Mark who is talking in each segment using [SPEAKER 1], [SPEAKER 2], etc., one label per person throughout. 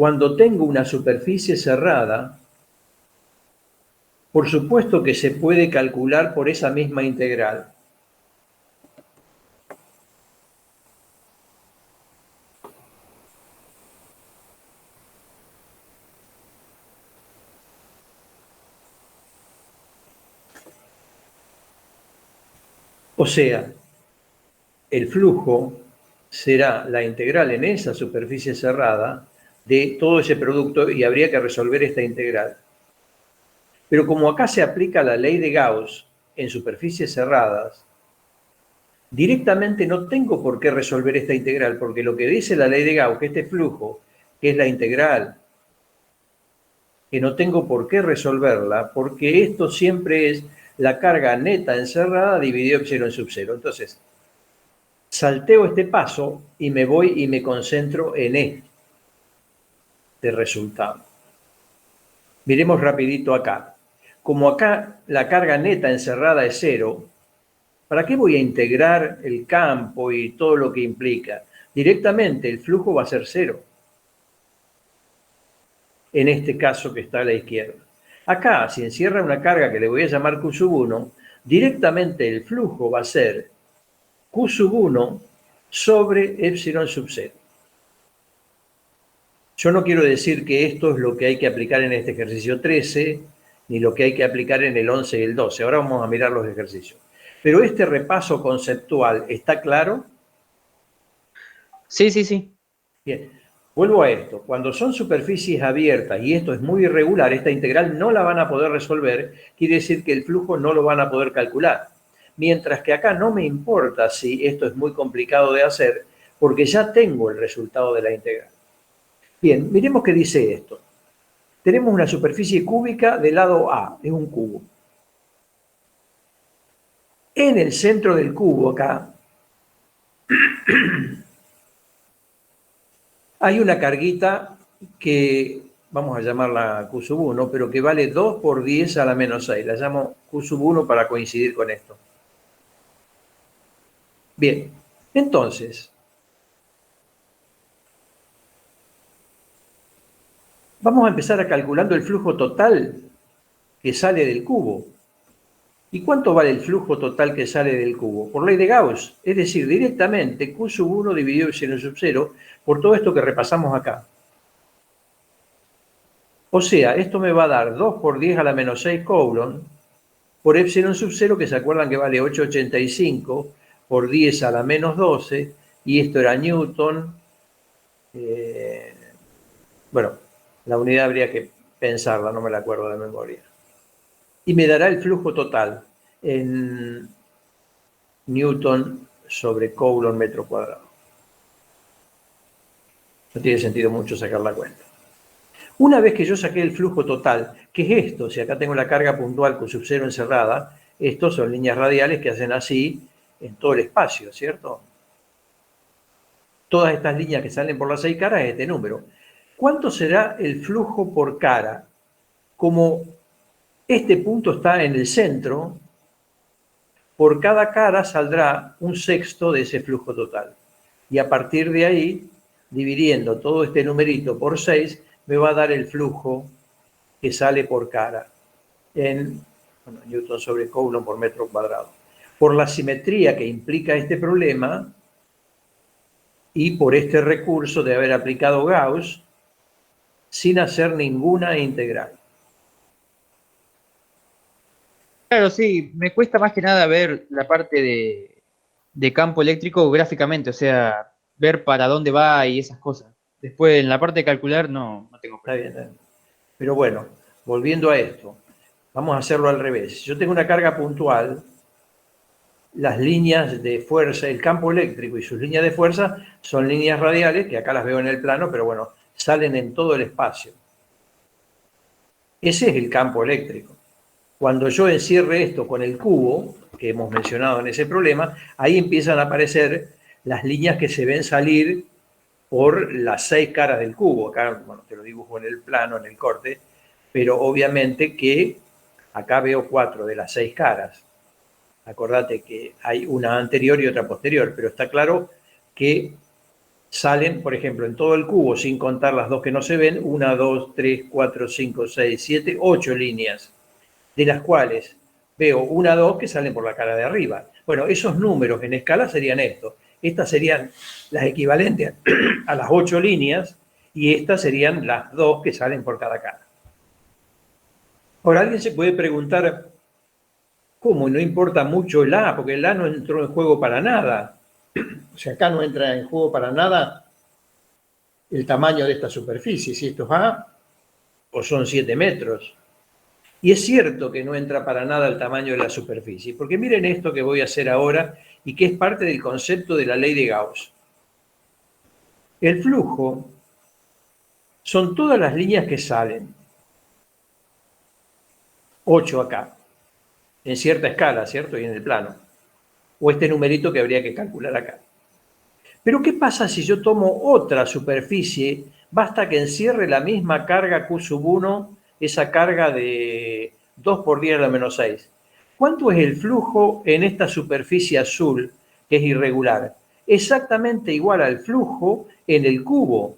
[SPEAKER 1] Cuando tengo una superficie cerrada, por supuesto que se puede calcular por esa misma integral. O sea, el flujo será la integral en esa superficie cerrada de todo ese producto y habría que resolver esta integral. Pero como acá se aplica la ley de Gauss en superficies cerradas, directamente no tengo por qué resolver esta integral, porque lo que dice la ley de Gauss, que este flujo, que es la integral, que no tengo por qué resolverla, porque esto siempre es la carga neta encerrada dividido epsilon sub 0. Entonces, salteo este paso y me voy y me concentro en este resultado. Miremos rapidito acá. Como acá la carga neta encerrada es 0, ¿para qué voy a integrar el campo y todo lo que implica? Directamente el flujo va a ser 0. En este caso que está a la izquierda. Acá, si encierra una carga que le voy a llamar Q sub 1, directamente el flujo va a ser Q sub 1 sobre epsilon sub 0. Yo no quiero decir que esto es lo que hay que aplicar en este ejercicio 13, ni lo que hay que aplicar en el 11 y el 12. Ahora vamos a mirar los ejercicios. Pero este repaso conceptual, ¿está claro?
[SPEAKER 2] Sí, sí, sí.
[SPEAKER 1] Bien, vuelvo a esto. Cuando son superficies abiertas y esto es muy irregular, esta integral no la van a poder resolver, quiere decir que el flujo no lo van a poder calcular. Mientras que acá no me importa si esto es muy complicado de hacer, porque ya tengo el resultado de la integral. Bien, miremos qué dice esto. Tenemos una superficie cúbica del lado A, es un cubo. En el centro del cubo, acá, hay una carguita que, vamos a llamarla Q sub 1, pero que vale 2 por 10 a la menos 6. La llamo Q sub 1 para coincidir con esto. Bien, entonces, vamos a empezar a calculando el flujo total que sale del cubo. ¿Y cuánto vale el flujo total que sale del cubo? Por ley de Gauss, es decir, directamente Q sub 1 dividido epsilon sub 0 por todo esto que repasamos acá. O sea, esto me va a dar 2 por 10 a la menos 6 Coulomb por epsilon sub 0, que se acuerdan que vale 8,85 por 10 a la menos 12, y esto era Newton. Bueno, la unidad habría que pensarla, no me la acuerdo de memoria. Y me dará el flujo total en Newton sobre Coulomb metro cuadrado. No tiene sentido mucho sacar la cuenta. Una vez que yo saqué el flujo total, ¿qué es esto? Si acá tengo la carga puntual con sub 0 encerrada, estos son líneas radiales que hacen así en todo el espacio, ¿cierto? Todas estas líneas que salen por las 6 caras es este número. ¿Cuánto será el flujo por cara? Como este punto está en el centro, por cada cara saldrá un sexto de ese flujo total. Y a partir de ahí, dividiendo todo este numerito por 6, me va a dar el flujo que sale por cara en Newton sobre Coulomb por metro cuadrado. Por la simetría que implica este problema y por este recurso de haber aplicado Gauss sin hacer ninguna integral.
[SPEAKER 2] Claro, sí, me cuesta más que nada ver la parte de campo eléctrico gráficamente, o sea, ver para dónde va y esas cosas. Después, en la parte de calcular, no tengo
[SPEAKER 1] Está
[SPEAKER 2] problema.
[SPEAKER 1] bien. Pero bueno, volviendo a esto, vamos a hacerlo al revés. Si yo tengo una carga puntual, las líneas de fuerza, el campo eléctrico y sus líneas de fuerza son líneas radiales, que acá las veo en el plano, pero bueno, salen en todo el espacio. Ese es el campo eléctrico. Cuando yo encierre esto con el cubo, que hemos mencionado en ese problema, ahí empiezan a aparecer las líneas que se ven salir por las 6 caras del cubo. Acá, bueno, te lo dibujo en el plano, en el corte, pero obviamente que acá veo 4 de las 6 caras. Acordate que hay una anterior y otra posterior, pero está claro que salen, por ejemplo, en todo el cubo, sin contar las dos que no se ven, 1, 2, 3, 4, 5, 6, 7, 8 líneas, de las cuales veo 1, 2 que salen por la cara de arriba. Bueno, esos números en escala serían estos. Estas serían las equivalentes a las 8 líneas y estas serían las 2 que salen por cada cara. Ahora, alguien se puede preguntar, ¿cómo? No importa mucho el A, porque el A no entró en juego para nada. O sea, acá no entra en juego para nada el tamaño de esta superficie, si esto es A o son 7 metros. Y es cierto que no entra para nada el tamaño de la superficie, porque miren esto que voy a hacer ahora y que es parte del concepto de la ley de Gauss. El flujo son todas las líneas que salen, 8 acá, en cierta escala, ¿cierto? Y en el plano. O este numerito que habría que calcular acá. Pero ¿qué pasa si yo tomo otra superficie? Basta que encierre la misma carga Q sub 1, esa carga de 2 por 10 a la menos 6. ¿Cuánto es el flujo en esta superficie azul, que es irregular? Exactamente igual al flujo en el cubo,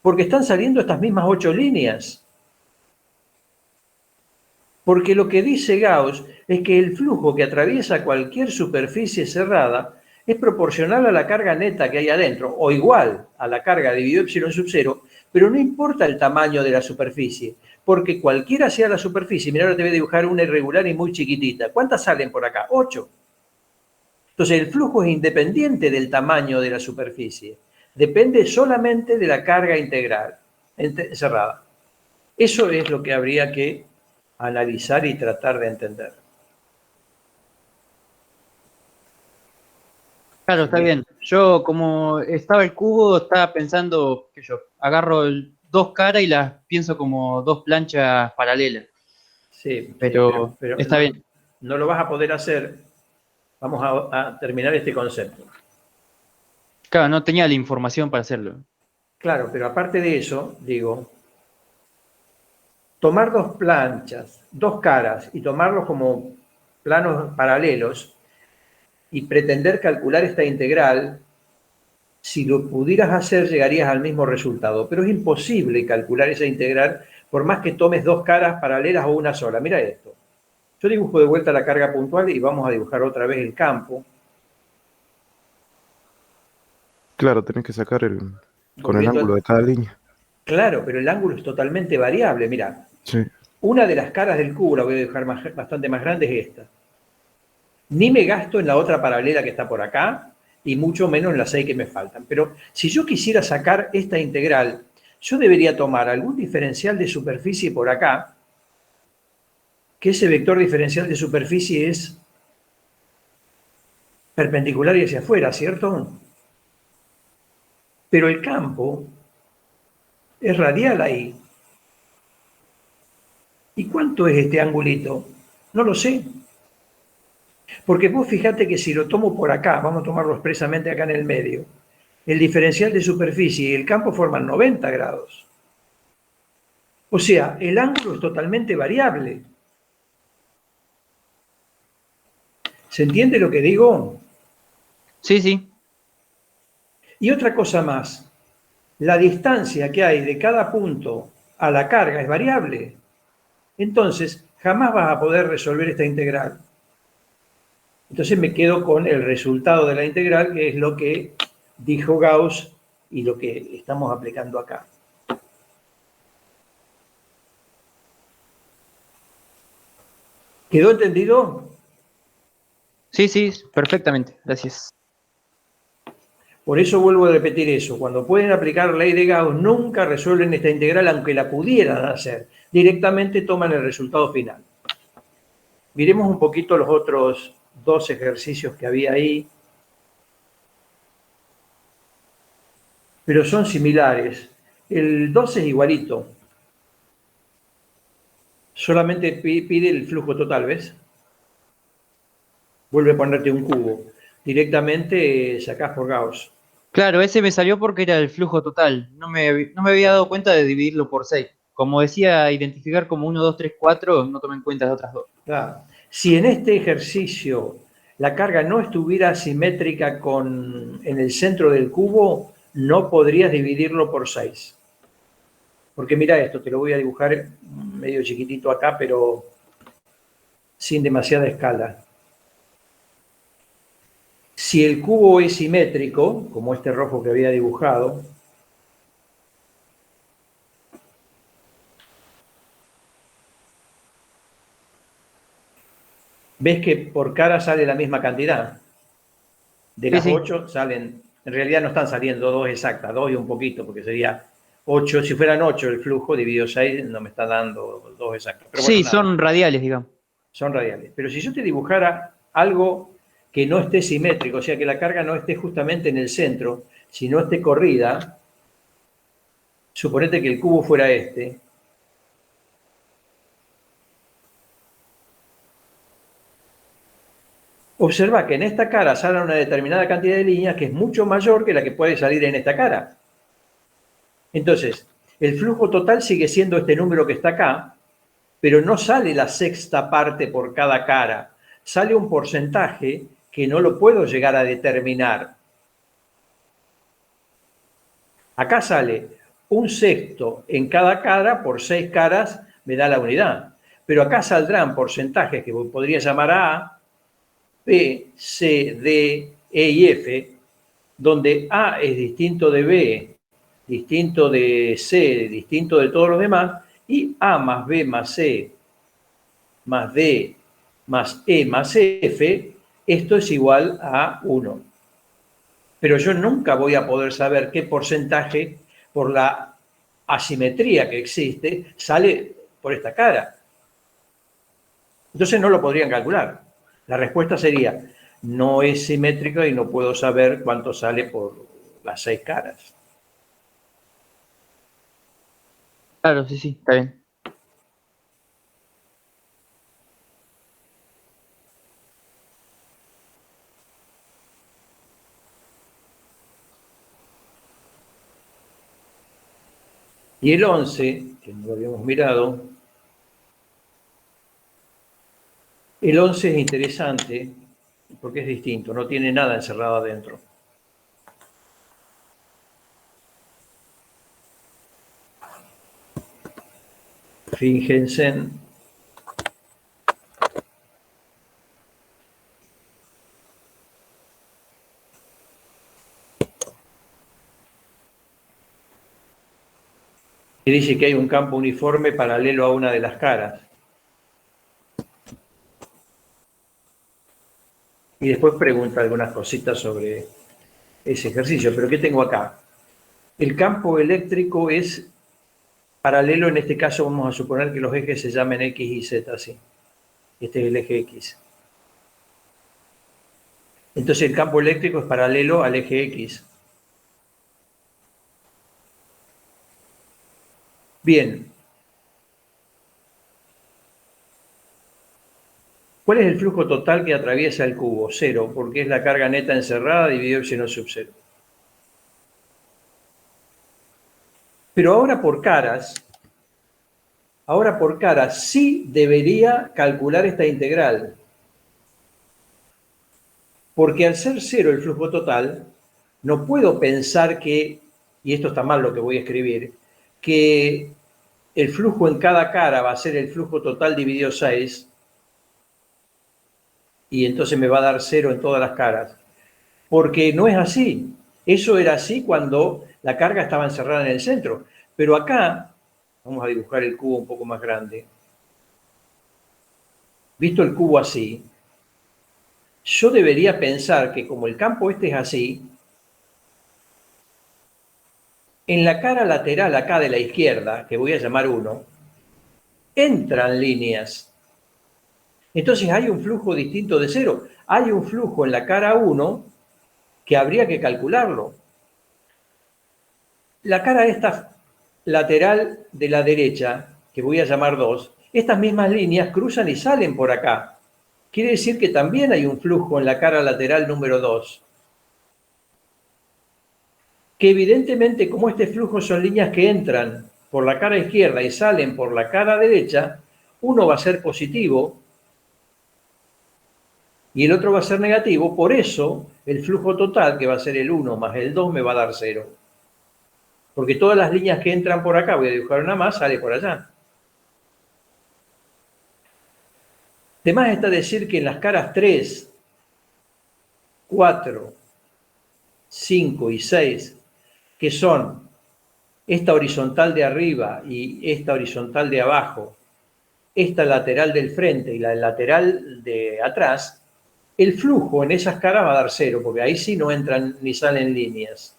[SPEAKER 1] porque están saliendo estas mismas 8 líneas. Porque lo que dice Gauss es que el flujo que atraviesa cualquier superficie cerrada es proporcional a la carga neta que hay adentro, o igual a la carga dividido epsilon sub 0, pero no importa el tamaño de la superficie, porque cualquiera sea la superficie, mira, ahora te voy a dibujar una irregular y muy chiquitita. ¿Cuántas salen por acá? 8. Entonces el flujo es independiente del tamaño de la superficie, depende solamente de la carga integral cerrada. Eso es lo que habría que analizar y tratar de entender.
[SPEAKER 2] Claro, está bien. Yo, como estaba el cubo, estaba pensando que yo agarro dos caras y las pienso como dos planchas paralelas.
[SPEAKER 1] Sí,
[SPEAKER 2] Pero está
[SPEAKER 1] no,
[SPEAKER 2] bien.
[SPEAKER 1] no lo vas a poder hacer. Vamos a terminar este concepto.
[SPEAKER 2] Claro, no tenía la información para hacerlo.
[SPEAKER 1] Claro, pero aparte de eso, digo, tomar dos planchas, dos caras y tomarlos como planos paralelos y pretender calcular esta integral, si lo pudieras hacer llegarías al mismo resultado, pero es imposible calcular esa integral por más que tomes dos caras paralelas o una sola. Mira esto. Yo dibujo de vuelta la carga puntual y vamos a dibujar otra vez el campo.
[SPEAKER 3] Claro, tenés que sacar con el ángulo
[SPEAKER 1] Volviendo,
[SPEAKER 3] de cada línea.
[SPEAKER 1] claro, pero el ángulo es totalmente variable. Mira,
[SPEAKER 3] Sí,
[SPEAKER 1] una de las caras del cubo, la voy a dibujar bastante más grande, es esta. Ni me gasto en la otra paralela que está por acá, y mucho menos en las 6 que me faltan. Pero si yo quisiera sacar esta integral, yo debería tomar algún diferencial de superficie por acá, que ese vector diferencial de superficie es perpendicular y hacia afuera, ¿cierto? Pero el campo es radial ahí. ¿Y cuánto es este angulito? No lo sé. Porque vos fijate que si lo tomo por acá, vamos a tomarlo expresamente acá en el medio, el diferencial de superficie y el campo forman 90 grados. O sea, el ángulo es totalmente variable. ¿Se entiende lo que digo?
[SPEAKER 2] Sí, sí.
[SPEAKER 1] Y otra cosa más, la distancia que hay de cada punto a la carga es variable. Entonces, jamás vas a poder resolver esta integral. Entonces me quedo con el resultado de la integral, que es lo que dijo Gauss y lo que estamos aplicando acá. ¿Quedó entendido?
[SPEAKER 2] Sí, sí, perfectamente. Gracias.
[SPEAKER 1] Por eso vuelvo a repetir eso. Cuando pueden aplicar la ley de Gauss, nunca resuelven esta integral, aunque la pudieran hacer. Directamente toman el resultado final. Miremos un poquito los otros dos ejercicios que había ahí. Pero son similares. El 2 es igualito. Solamente pide el flujo total, ¿ves? Vuelve a ponerte un cubo. Directamente sacás por Gauss.
[SPEAKER 2] Claro, ese me salió porque era el flujo total. No me había dado cuenta de dividirlo por 6. Como decía, identificar como 1, 2, 3, 4, no tomé en cuenta las otras dos.
[SPEAKER 1] Claro. Si en este ejercicio la carga no estuviera simétrica en el centro del cubo, no podrías dividirlo por 6. Porque mira esto, te lo voy a dibujar medio chiquitito acá, pero sin demasiada escala. Si el cubo es simétrico, como este rojo que había dibujado, ves que por cara sale la misma cantidad. De las 8 salen, en realidad no están saliendo 2 exactas, 2 y un poquito, porque sería 8. Si fueran 8 el flujo dividido 6, no me está dando 2 exactas. Pero bueno,
[SPEAKER 2] sí, son radiales, digamos.
[SPEAKER 1] Son radiales. Pero si yo te dibujara algo que no esté simétrico, o sea, que la carga no esté justamente en el centro, sino esté corrida, suponete que el cubo fuera este. Observa que en esta cara sale una determinada cantidad de líneas que es mucho mayor que la que puede salir en esta cara. Entonces, el flujo total sigue siendo este número que está acá, pero no sale la sexta parte por cada cara. Sale un porcentaje que no lo puedo llegar a determinar. Acá sale un sexto en cada cara, por 6 caras me da la unidad. Pero acá saldrán porcentajes que podría llamar A, B, C, D, E y F, donde A es distinto de B, distinto de C, distinto de todos los demás, y A más B más C más D más E más F, esto es igual a 1. Pero yo nunca voy a poder saber qué porcentaje, por la asimetría que existe, sale por esta cara. Entonces no lo podrían calcular. La respuesta sería, no es simétrico y no puedo saber cuánto sale por las 6 caras.
[SPEAKER 2] Claro, sí, sí, está bien.
[SPEAKER 1] Y el 11, que no lo habíamos mirado, el 11 es interesante porque es distinto, no tiene nada encerrado adentro. Fíjense. Y dice que hay un campo uniforme paralelo a una de las caras. Y después pregunta algunas cositas sobre ese ejercicio. Pero ¿qué tengo acá? El campo eléctrico es paralelo, en este caso vamos a suponer que los ejes se llamen X y Z, ¿sí? Este es el eje X. Entonces el campo eléctrico es paralelo al eje X. Bien. ¿Cuál es el flujo total que atraviesa el cubo? 0, porque es la carga neta encerrada dividido epsilon sub 0. Pero ahora por caras sí debería calcular esta integral. Porque al ser 0 el flujo total, no puedo pensar que, y esto está mal lo que voy a escribir, que el flujo en cada cara va a ser el flujo total dividido 6, y entonces me va a dar 0 en todas las caras. Porque no es así. Eso era así cuando la carga estaba encerrada en el centro. Pero acá, vamos a dibujar el cubo un poco más grande. Visto el cubo así, yo debería pensar que como el campo este es así, en la cara lateral acá de la izquierda, que voy a llamar 1, entran líneas. Entonces hay un flujo distinto de 0. Hay un flujo en la cara 1 que habría que calcularlo. La cara esta lateral de la derecha, que voy a llamar 2, estas mismas líneas cruzan y salen por acá. Quiere decir que también hay un flujo en la cara lateral número 2. Que evidentemente, como este flujo son líneas que entran por la cara izquierda y salen por la cara derecha, uno va a ser positivo y el otro va a ser negativo. Por eso, el flujo total, que va a ser el 1 más el 2, me va a dar 0. porque todas las líneas que entran por acá, voy a dibujar una más, sale por allá. De más está decir que en las caras 3, 4, 5 y 6, que son esta horizontal de arriba y esta horizontal de abajo, esta lateral del frente y la lateral de atrás, el flujo en esas caras va a dar 0, porque ahí sí no entran ni salen líneas.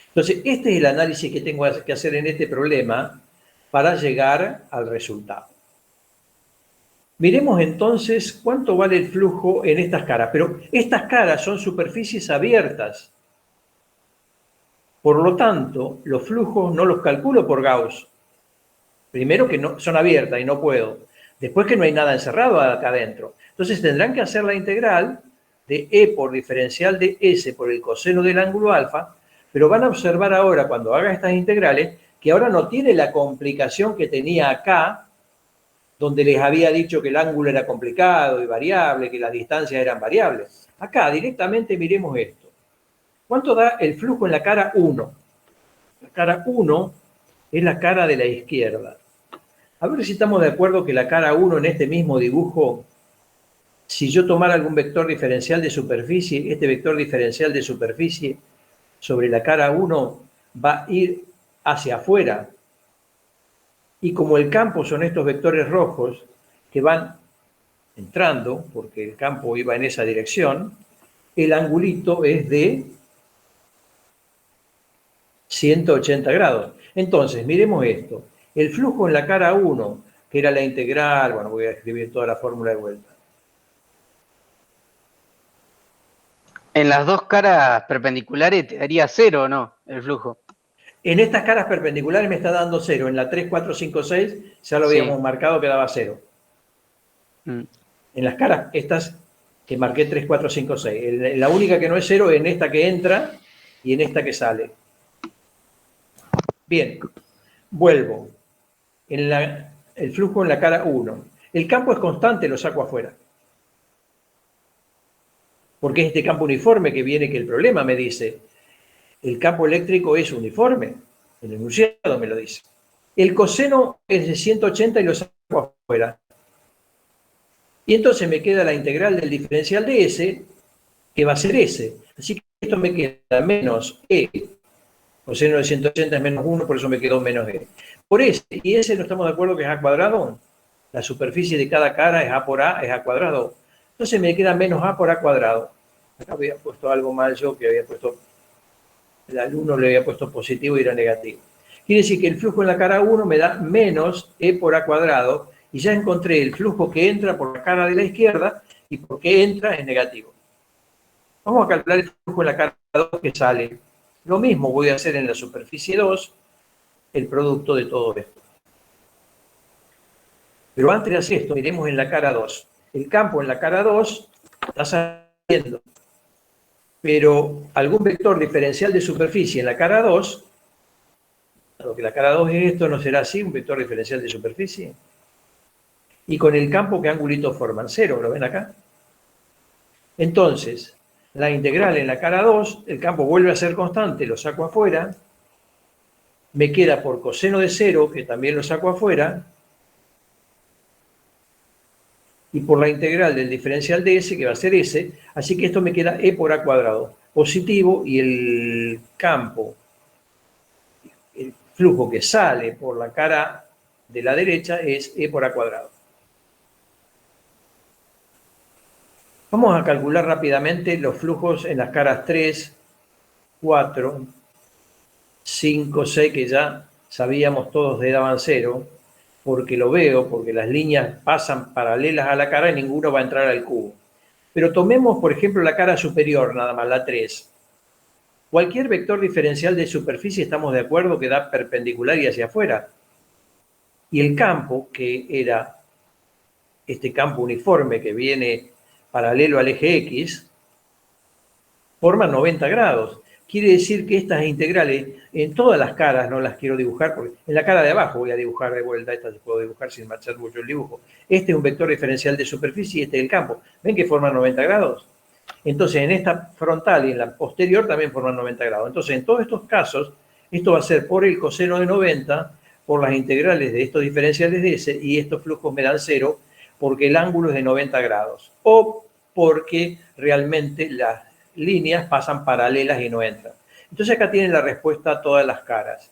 [SPEAKER 1] Entonces, este es el análisis que tengo que hacer en este problema para llegar al resultado. Miremos entonces cuánto vale el flujo en estas caras. Pero estas caras son superficies abiertas. Por lo tanto, los flujos no los calculo por Gauss. Primero que no, son abiertas y no puedo. Después que no hay nada encerrado acá adentro. Entonces tendrán que hacer la integral de E por diferencial de S por el coseno del ángulo alfa, pero van a observar ahora, cuando haga estas integrales, que ahora no tiene la complicación que tenía acá, donde les había dicho que el ángulo era complicado y variable, que las distancias eran variables. Acá directamente miremos esto. ¿Cuánto da el flujo en la cara 1? La cara 1 es la cara de la izquierda. A ver si estamos de acuerdo que la cara 1 en este mismo dibujo, si yo tomara algún vector diferencial de superficie, este vector diferencial de superficie sobre la cara 1 va a ir hacia afuera. Y como el campo son estos vectores rojos que van entrando, porque el campo iba en esa dirección, el angulito es de 180 grados. Entonces, miremos esto. El flujo en la cara 1, que era la integral, bueno, voy a escribir toda la fórmula de vuelta.
[SPEAKER 4] En las dos caras perpendiculares te daría 0, ¿o no? El flujo.
[SPEAKER 1] En estas caras perpendiculares me está dando 0. En la 3, 4, 5, 6 ya lo habíamos marcado que daba 0. En las caras estas que marqué 3, 4, 5, 6. La única que no es 0 es en esta que entra y en esta que sale. Bien, vuelvo. El flujo en la cara 1. El campo es constante, lo saco afuera. Porque es este campo uniforme que viene que el problema me dice. El campo eléctrico es uniforme. El enunciado me lo dice. El coseno es de 180 y lo saco afuera. Y entonces me queda la integral del diferencial de S, que va a ser S. Así que esto me queda menos E. Coseno de 180 es menos 1, por eso me quedó menos E. Por S y S no estamos de acuerdo que es A cuadrado. La superficie de cada cara es A por A, es A cuadrado. Entonces me queda menos A por A cuadrado. Acá había puesto algo mal yo, que había puesto, el alumno le había puesto positivo y era negativo. Quiere decir que el flujo en la cara 1 me da menos E por A cuadrado, y ya encontré el flujo que entra por la cara de la izquierda, y por qué entra es negativo. Vamos a calcular el flujo en la cara 2 que sale. Lo mismo voy a hacer en la superficie 2, el producto de todo esto. Pero antes de hacer esto, miremos en la cara 2. El campo en la cara 2 está saliendo. Pero algún vector diferencial de superficie en la cara 2, dado que la cara 2 es esto, ¿no será así un vector diferencial de superficie? Y con el campo, ¿qué angulito forman? 0, ¿lo ven acá? Entonces, la integral en la cara 2, el campo vuelve a ser constante, lo saco afuera, me queda por coseno de 0, que también lo saco afuera, y por la integral del diferencial de S, que va a ser S, así que esto me queda E por A cuadrado, positivo, y el campo, el flujo que sale por la cara de la derecha es E por A cuadrado. Vamos a calcular rápidamente los flujos en las caras 3, 4, 5, 6, que ya sabíamos todos de daban 0, porque lo veo, porque las líneas pasan paralelas a la cara y ninguno va a entrar al cubo. Pero tomemos, por ejemplo, la cara superior, nada más, la 3. Cualquier vector diferencial de superficie estamos de acuerdo que da perpendicular y hacia afuera. Y el campo, que era este campo uniforme que viene paralelo al eje X, forma 90 grados. Quiere decir que estas integrales, en todas las caras no las quiero dibujar, porque en la cara de abajo voy a dibujar de vuelta, esta se puedo dibujar sin marchar mucho el dibujo. Este es un vector diferencial de superficie y este es el campo. ¿Ven que forma 90 grados? Entonces, en esta frontal y en la posterior también forman 90 grados. Entonces, en todos estos casos, esto va a ser por el coseno de 90, por las integrales de estos diferenciales de S, y estos flujos me dan 0 porque el ángulo es de 90 grados, o porque realmente las líneas pasan paralelas y no entran. Entonces acá tienen la respuesta a todas las caras.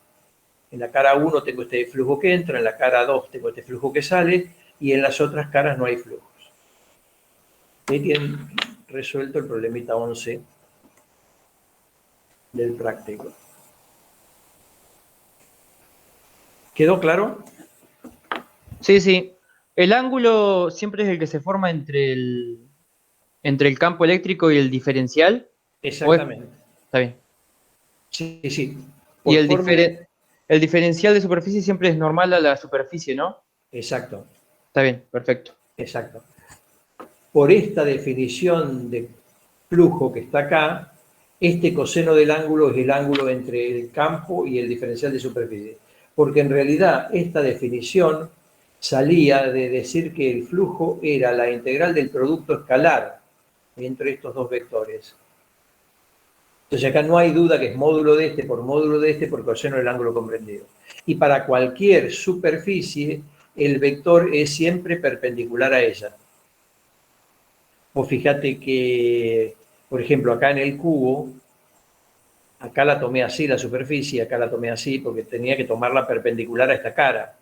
[SPEAKER 1] En la cara 1 tengo este flujo que entra, en la cara 2 tengo este flujo que sale, y en las otras caras no hay flujos. Ahí tienen resuelto el problemita 11 del práctico. ¿Quedó claro?
[SPEAKER 2] Sí, sí. El ángulo siempre es el que se forma entre el campo eléctrico y el diferencial.
[SPEAKER 1] Exactamente.
[SPEAKER 2] Está bien.
[SPEAKER 1] Sí, sí.
[SPEAKER 2] Y
[SPEAKER 1] Por fórmula.
[SPEAKER 2] el diferencial de superficie siempre es normal a la superficie, ¿no?
[SPEAKER 1] Exacto,
[SPEAKER 2] Está bien, perfecto.
[SPEAKER 1] exacto. Por esta definición de flujo que está acá, este coseno del ángulo es el ángulo entre el campo y el diferencial de superficie. Porque en realidad esta definición salía de decir que el flujo era la integral del producto escalar entre estos dos vectores. Entonces acá no hay duda que es módulo de este por coseno del ángulo comprendido. Y para cualquier superficie, el vector es siempre perpendicular a ella. Vos fíjate que, por ejemplo, acá en el cubo, acá la tomé así la superficie, acá la tomé así porque tenía que tomarla perpendicular a esta cara.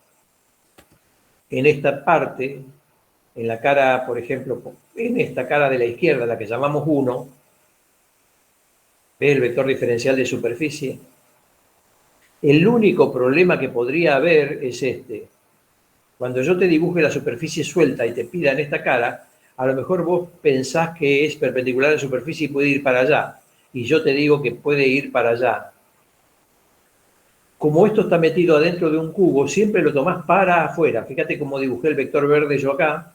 [SPEAKER 1] En esta parte, en la cara, por ejemplo, en esta cara de la izquierda, la que llamamos 1, ¿ves el vector diferencial de superficie? El único problema que podría haber es este. Cuando yo te dibuje la superficie suelta y te pida en esta cara, a lo mejor vos pensás que es perpendicular a la superficie y puede ir para allá. Y yo te digo que puede ir para allá. Como esto está metido adentro de un cubo, siempre lo tomás para afuera. Fíjate cómo dibujé el vector verde yo acá.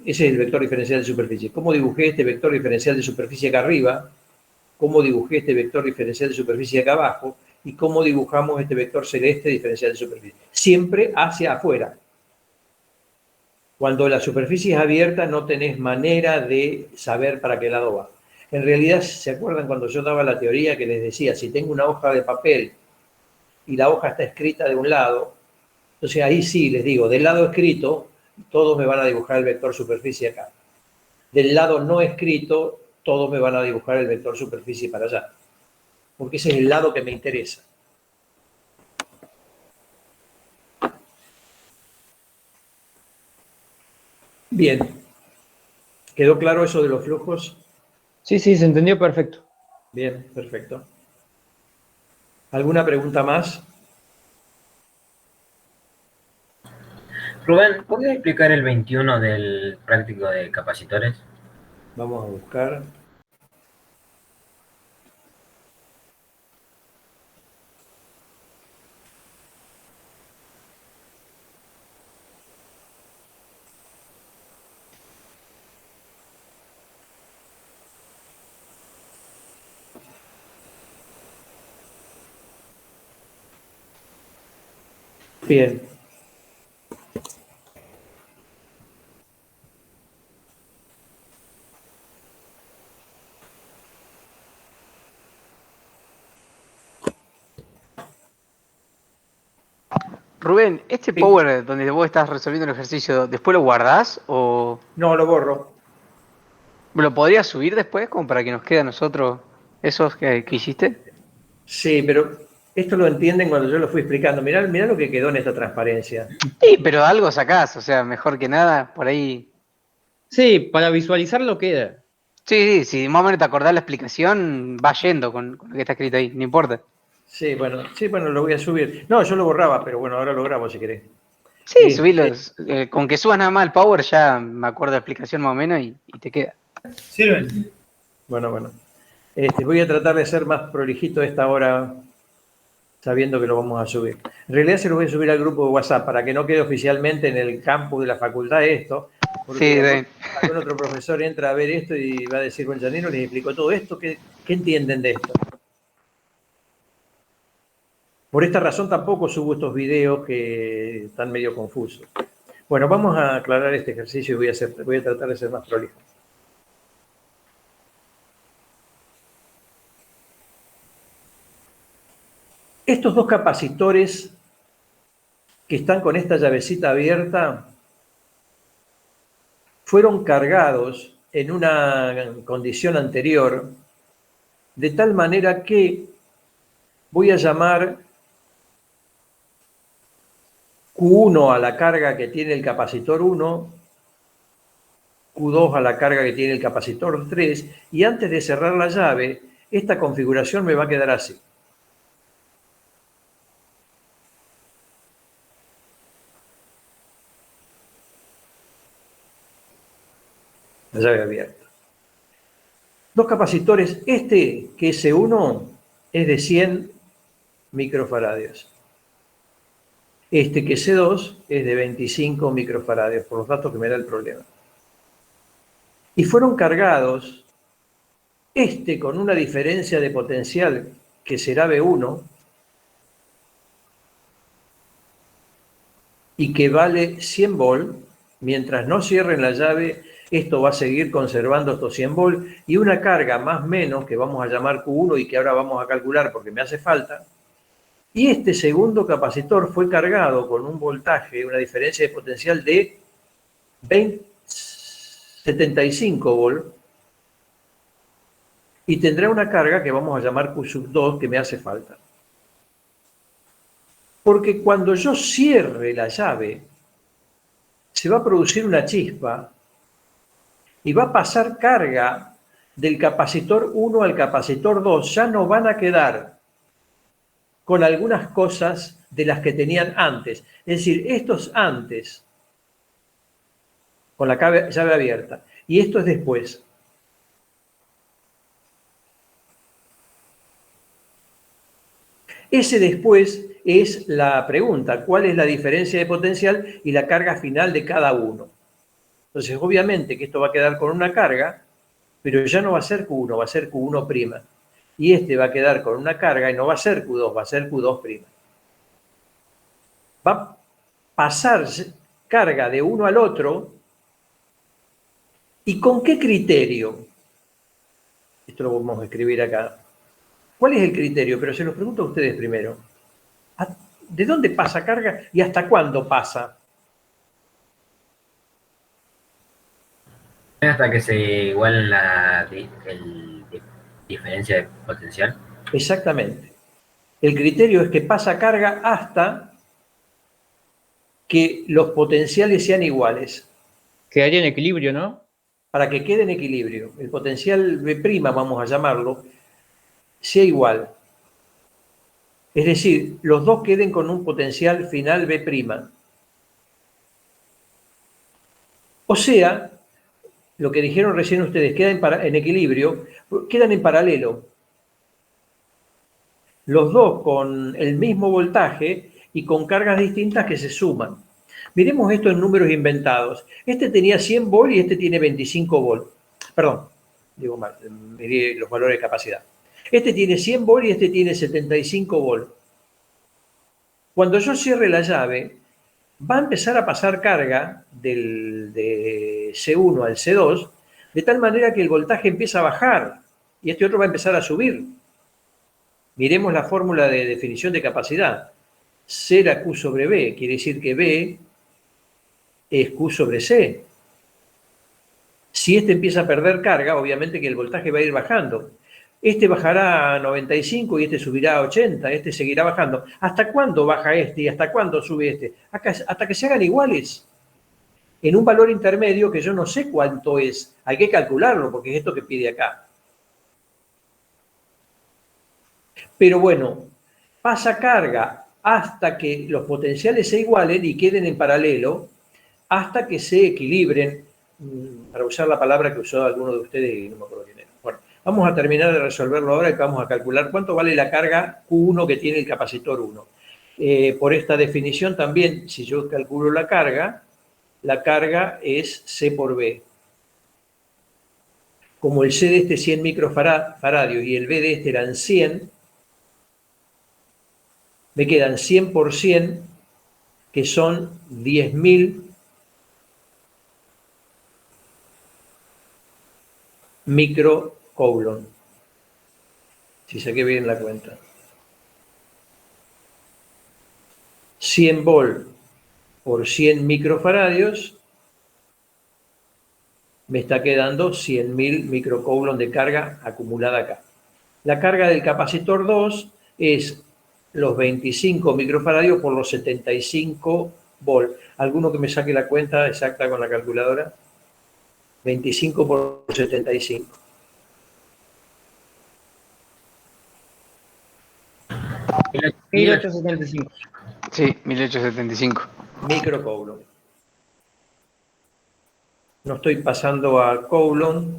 [SPEAKER 1] Ese es el vector diferencial de superficie. ¿Cómo dibujé este vector diferencial de superficie acá arriba? ¿Cómo dibujé este vector diferencial de superficie acá abajo? ¿Y cómo dibujamos este vector celeste diferencial de superficie? Siempre hacia afuera. Cuando la superficie es abierta no tenés manera de saber para qué lado va. En realidad, ¿se acuerdan cuando yo daba la teoría que les decía, si tengo una hoja de papel y la hoja está escrita de un lado, entonces ahí sí les digo, del lado escrito, todos me van a dibujar el vector superficie acá. Del lado no escrito, todos me van a dibujar el vector superficie para allá. Porque ese es el lado que me interesa. Bien. ¿Quedó claro eso de los flujos?
[SPEAKER 2] Sí, sí, se entendió perfecto.
[SPEAKER 1] Bien, perfecto. ¿Alguna pregunta más?
[SPEAKER 5] Rubén, ¿podrías explicar el 21 del práctico de capacitores?
[SPEAKER 1] Vamos a buscar. Bien.
[SPEAKER 4] Rubén, ¿este power donde vos estás resolviendo el ejercicio, después lo guardás o
[SPEAKER 1] No, lo borro.
[SPEAKER 4] lo podrías subir después como para que nos quede a nosotros esos que hiciste?
[SPEAKER 1] Sí, pero esto lo entienden cuando yo lo fui explicando. Mirá lo que quedó en esta transparencia.
[SPEAKER 4] Sí, pero algo sacás, o sea, mejor que nada, por ahí.
[SPEAKER 2] Sí, para visualizarlo queda.
[SPEAKER 4] Sí, si más o menos te acordás la explicación, va yendo con lo que está escrito ahí, no importa.
[SPEAKER 1] Sí, bueno, lo voy a subir. No, yo lo borraba, pero bueno, ahora lo grabo si querés.
[SPEAKER 4] Sí, subilos. Con que subas nada más el power ya me acuerdo de la explicación más o menos y te queda.
[SPEAKER 5] Sirven.
[SPEAKER 1] Bueno. Voy a tratar de ser más prolijito a esta hora, sabiendo que lo vamos a subir. En realidad se lo voy a subir al grupo de WhatsApp para que no quede oficialmente en el campus de la facultad esto, porque
[SPEAKER 4] Sí,
[SPEAKER 1] algún otro profesor entra a ver esto y va a decir, bueno, Janino les explicó todo esto, ¿qué entienden de esto? Por esta razón tampoco subo estos videos que están medio confusos. Bueno, vamos a aclarar este ejercicio y voy a tratar de ser más prolijo. Estos dos capacitores que están con esta llavecita abierta fueron cargados en una condición anterior, de tal manera que voy a llamar Q1 a la carga que tiene el capacitor 1, Q2 a la carga que tiene el capacitor 3, y antes de cerrar la llave, esta configuración me va a quedar así. La llave abierta. Dos capacitores, este que es C1 es de 100 microfaradios. Este que es C2 es de 25 microfaradios, por los datos que me da el problema. Y fueron cargados, este con una diferencia de potencial que será B1 y que vale 100 volt, mientras no cierren la llave, esto va a seguir conservando estos 100 volt, y una carga más menos, que vamos a llamar Q1 y que ahora vamos a calcular porque me hace falta, y este segundo capacitor fue cargado con un voltaje, una diferencia de potencial de 75 volt, y tendrá una carga que vamos a llamar Q2 que me hace falta. Porque cuando yo cierre la llave, se va a producir una chispa y va a pasar carga del capacitor 1 al capacitor 2. Ya no van a quedar con algunas cosas de las que tenían antes. Es decir, estos antes, con la llave abierta, y esto es después. Ese después es la pregunta, ¿cuál es la diferencia de potencial y la carga final de cada uno? Entonces, obviamente que esto va a quedar con una carga, pero ya no va a ser Q1, va a ser Q1'. Y este va a quedar con una carga y no va a ser Q2, va a ser Q2'. Va a pasar carga de uno al otro. ¿Y con qué criterio? Esto lo vamos a escribir acá. ¿Cuál es el criterio? Pero se los pregunto a ustedes primero. ¿De dónde pasa carga y hasta cuándo pasa?
[SPEAKER 5] Hasta que se igualen la diferencia de potencial.
[SPEAKER 1] Exactamente. El criterio es que pasa carga hasta que los potenciales sean iguales.
[SPEAKER 2] Quedaría en equilibrio, ¿no?
[SPEAKER 1] Para que quede en equilibrio. El potencial B', vamos a llamarlo, sea igual. Es decir, los dos queden con un potencial final B'. O sea, lo que dijeron recién ustedes, quedan en equilibrio, quedan en paralelo. Los dos con el mismo voltaje y con cargas distintas que se suman. Miremos esto en números inventados. Este tenía 100 volt y este tiene 25 volt. Perdón, digo mal, miré los valores de capacidad. Este tiene 100 volt y este tiene 75 volt. Cuando yo cierre la llave, va a empezar a pasar carga de C1 al C2, de tal manera que el voltaje empieza a bajar y este otro va a empezar a subir. Miremos la fórmula de definición de capacidad. C era Q sobre B, quiere decir que B es Q sobre C. Si este empieza a perder carga, obviamente que el voltaje va a ir bajando. Este bajará a 95 y este subirá a 80, este seguirá bajando. ¿Hasta cuándo baja este y hasta cuándo sube este? Hasta que se hagan iguales. En un valor intermedio que yo no sé cuánto es. Hay que calcularlo porque es esto que pide acá. Pero bueno, pasa carga hasta que los potenciales se igualen y queden en paralelo, hasta que se equilibren, para usar la palabra que usó alguno de ustedes y no me acuerdo quién era. Bueno, vamos a terminar de resolverlo ahora y vamos a calcular cuánto vale la carga Q1 que tiene el capacitor 1. Por esta definición también, si yo calculo la carga es C por B. Como el C de este 100 microfaradios y el B de este eran 100, me quedan 100 por 100, que son 10.000 microcoulomb. Si saqué bien la cuenta. 100 volt por 100 microfaradios, me está quedando 100.000 microcoulomb de carga acumulada acá. La carga del capacitor 2 es los 25 microfaradios por los 75 volt. ¿Alguno que me saque la cuenta exacta con la calculadora? 25 por 75.
[SPEAKER 5] Mil-
[SPEAKER 2] 1875.
[SPEAKER 4] Sí, 1875.
[SPEAKER 1] Microcoulomb. No estoy pasando a coulomb,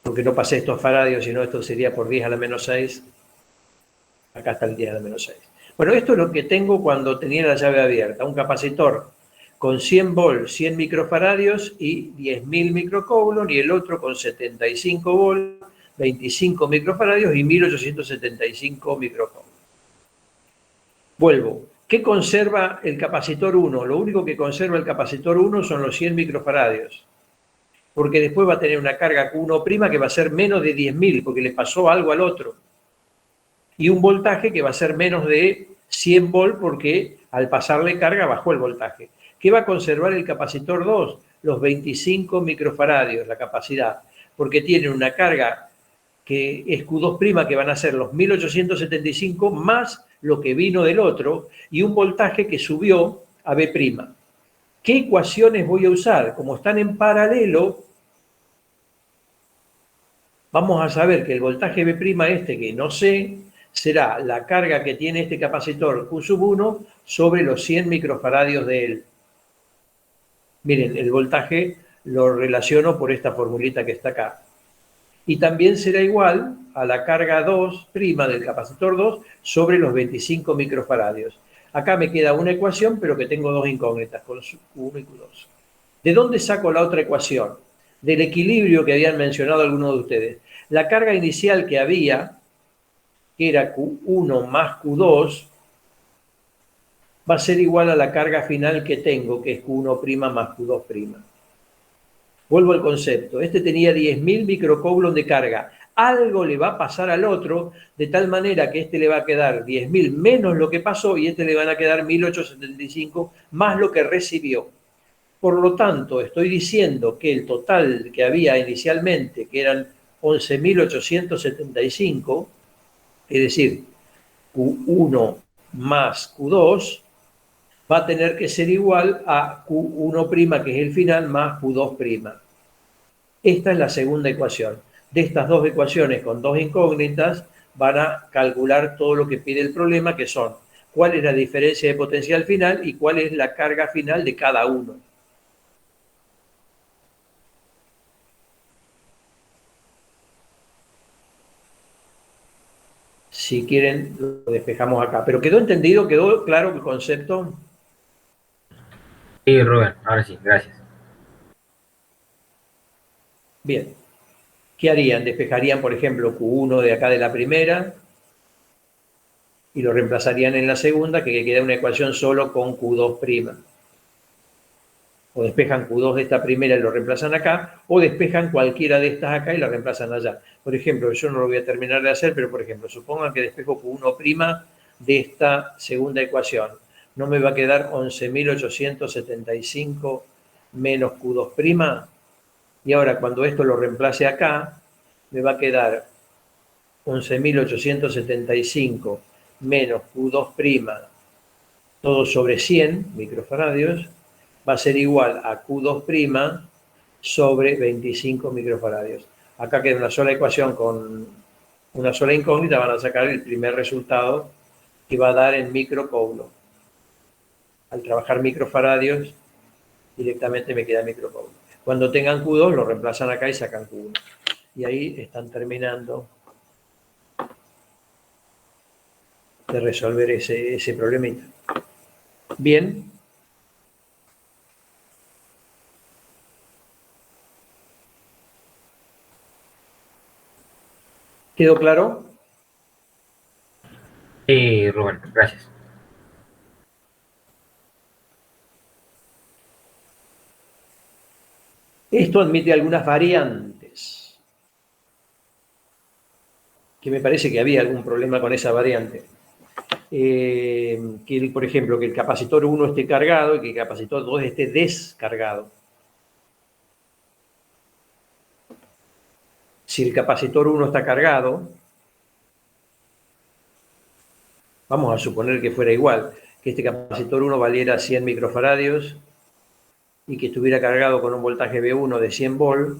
[SPEAKER 1] porque no pasé estos faradios, sino esto sería por 10 a la menos 6. Acá está el 10 a la menos 6. Bueno, esto es lo que tengo cuando tenía la llave abierta. Un capacitor con 100 volts, 100 microfaradios y 10.000 microcoulomb, y el otro con 75 volts, 25 microfaradios y 1875 microcoulomb. Vuelvo. ¿Qué conserva el capacitor 1? Lo único que conserva el capacitor 1 son los 100 microfaradios, porque después va a tener una carga Q1' que va a ser menos de 10.000, porque le pasó algo al otro. Y un voltaje que va a ser menos de 100 volt, porque al pasarle carga bajó el voltaje. ¿Qué va a conservar el capacitor 2? Los 25 microfaradios, la capacidad, porque tiene una carga que es Q2', que van a ser los 1875 más lo que vino del otro, y un voltaje que subió a B'. ¿Qué ecuaciones voy a usar? Como están en paralelo, vamos a saber que el voltaje B' que no sé, será la carga que tiene este capacitor Q1 sobre los 100 microfaradios de él. Miren, el voltaje lo relaciono por esta formulita que está acá. Y también será igual a la carga 2' del capacitor 2 sobre los 25 microfaradios. Acá me queda una ecuación, pero que tengo dos incógnitas, con Q1 y Q2. ¿De dónde saco la otra ecuación? Del equilibrio que habían mencionado algunos de ustedes. La carga inicial que había, que era Q1 más Q2, va a ser igual a la carga final que tengo, que es Q1' más Q2'. Vuelvo al concepto. Este tenía 10.000 microcoulomb de carga. Algo le va a pasar al otro, de tal manera que este le va a quedar 10.000 menos lo que pasó y este le van a quedar 1.875 más lo que recibió. Por lo tanto, estoy diciendo que el total que había inicialmente, que eran 11.875, es decir, Q1 más Q2, va a tener que ser igual a Q1', que es el final, más Q2'. Esta es la segunda ecuación. De estas dos ecuaciones con dos incógnitas, van a calcular todo lo que pide el problema, que son cuál es la diferencia de potencial final y cuál es la carga final de cada uno. Si quieren, lo despejamos acá. ¿Pero quedó entendido? ¿Quedó claro el concepto?
[SPEAKER 5] Sí, Rubén, ahora sí, gracias.
[SPEAKER 1] Bien. ¿Qué harían? Despejarían, por ejemplo, Q1 de acá de la primera y lo reemplazarían en la segunda, que queda una ecuación solo con Q2'. O despejan Q2 de esta primera y lo reemplazan acá, o despejan cualquiera de estas acá y la reemplazan allá. Por ejemplo, yo no lo voy a terminar de hacer, pero por ejemplo, supongan que despejo Q1' de esta segunda ecuación. ¿No me va a quedar 11.875 menos Q2'? Y ahora cuando esto lo reemplace acá, me va a quedar 11.875 menos Q2', todo sobre 100 microfaradios, va a ser igual a Q2' sobre 25 microfaradios. Acá queda una sola ecuación con una sola incógnita, van a sacar el primer resultado que va a dar en microcoulomb. Al trabajar microfaradios, directamente me queda microcoulomb. Cuando tengan Q2, lo reemplazan acá y sacan Q1. Y ahí están terminando de resolver ese problemita. Bien. ¿Quedó claro?
[SPEAKER 5] Sí, Rubén, gracias.
[SPEAKER 1] Esto admite algunas variantes, que me parece que había algún problema con esa variante. por ejemplo, que el capacitor 1 esté cargado y que el capacitor 2 esté descargado. Si el capacitor 1 está cargado, vamos a suponer que fuera igual, que este capacitor 1 valiera 100 microfaradios y que estuviera cargado con un voltaje V1 de 100 volt,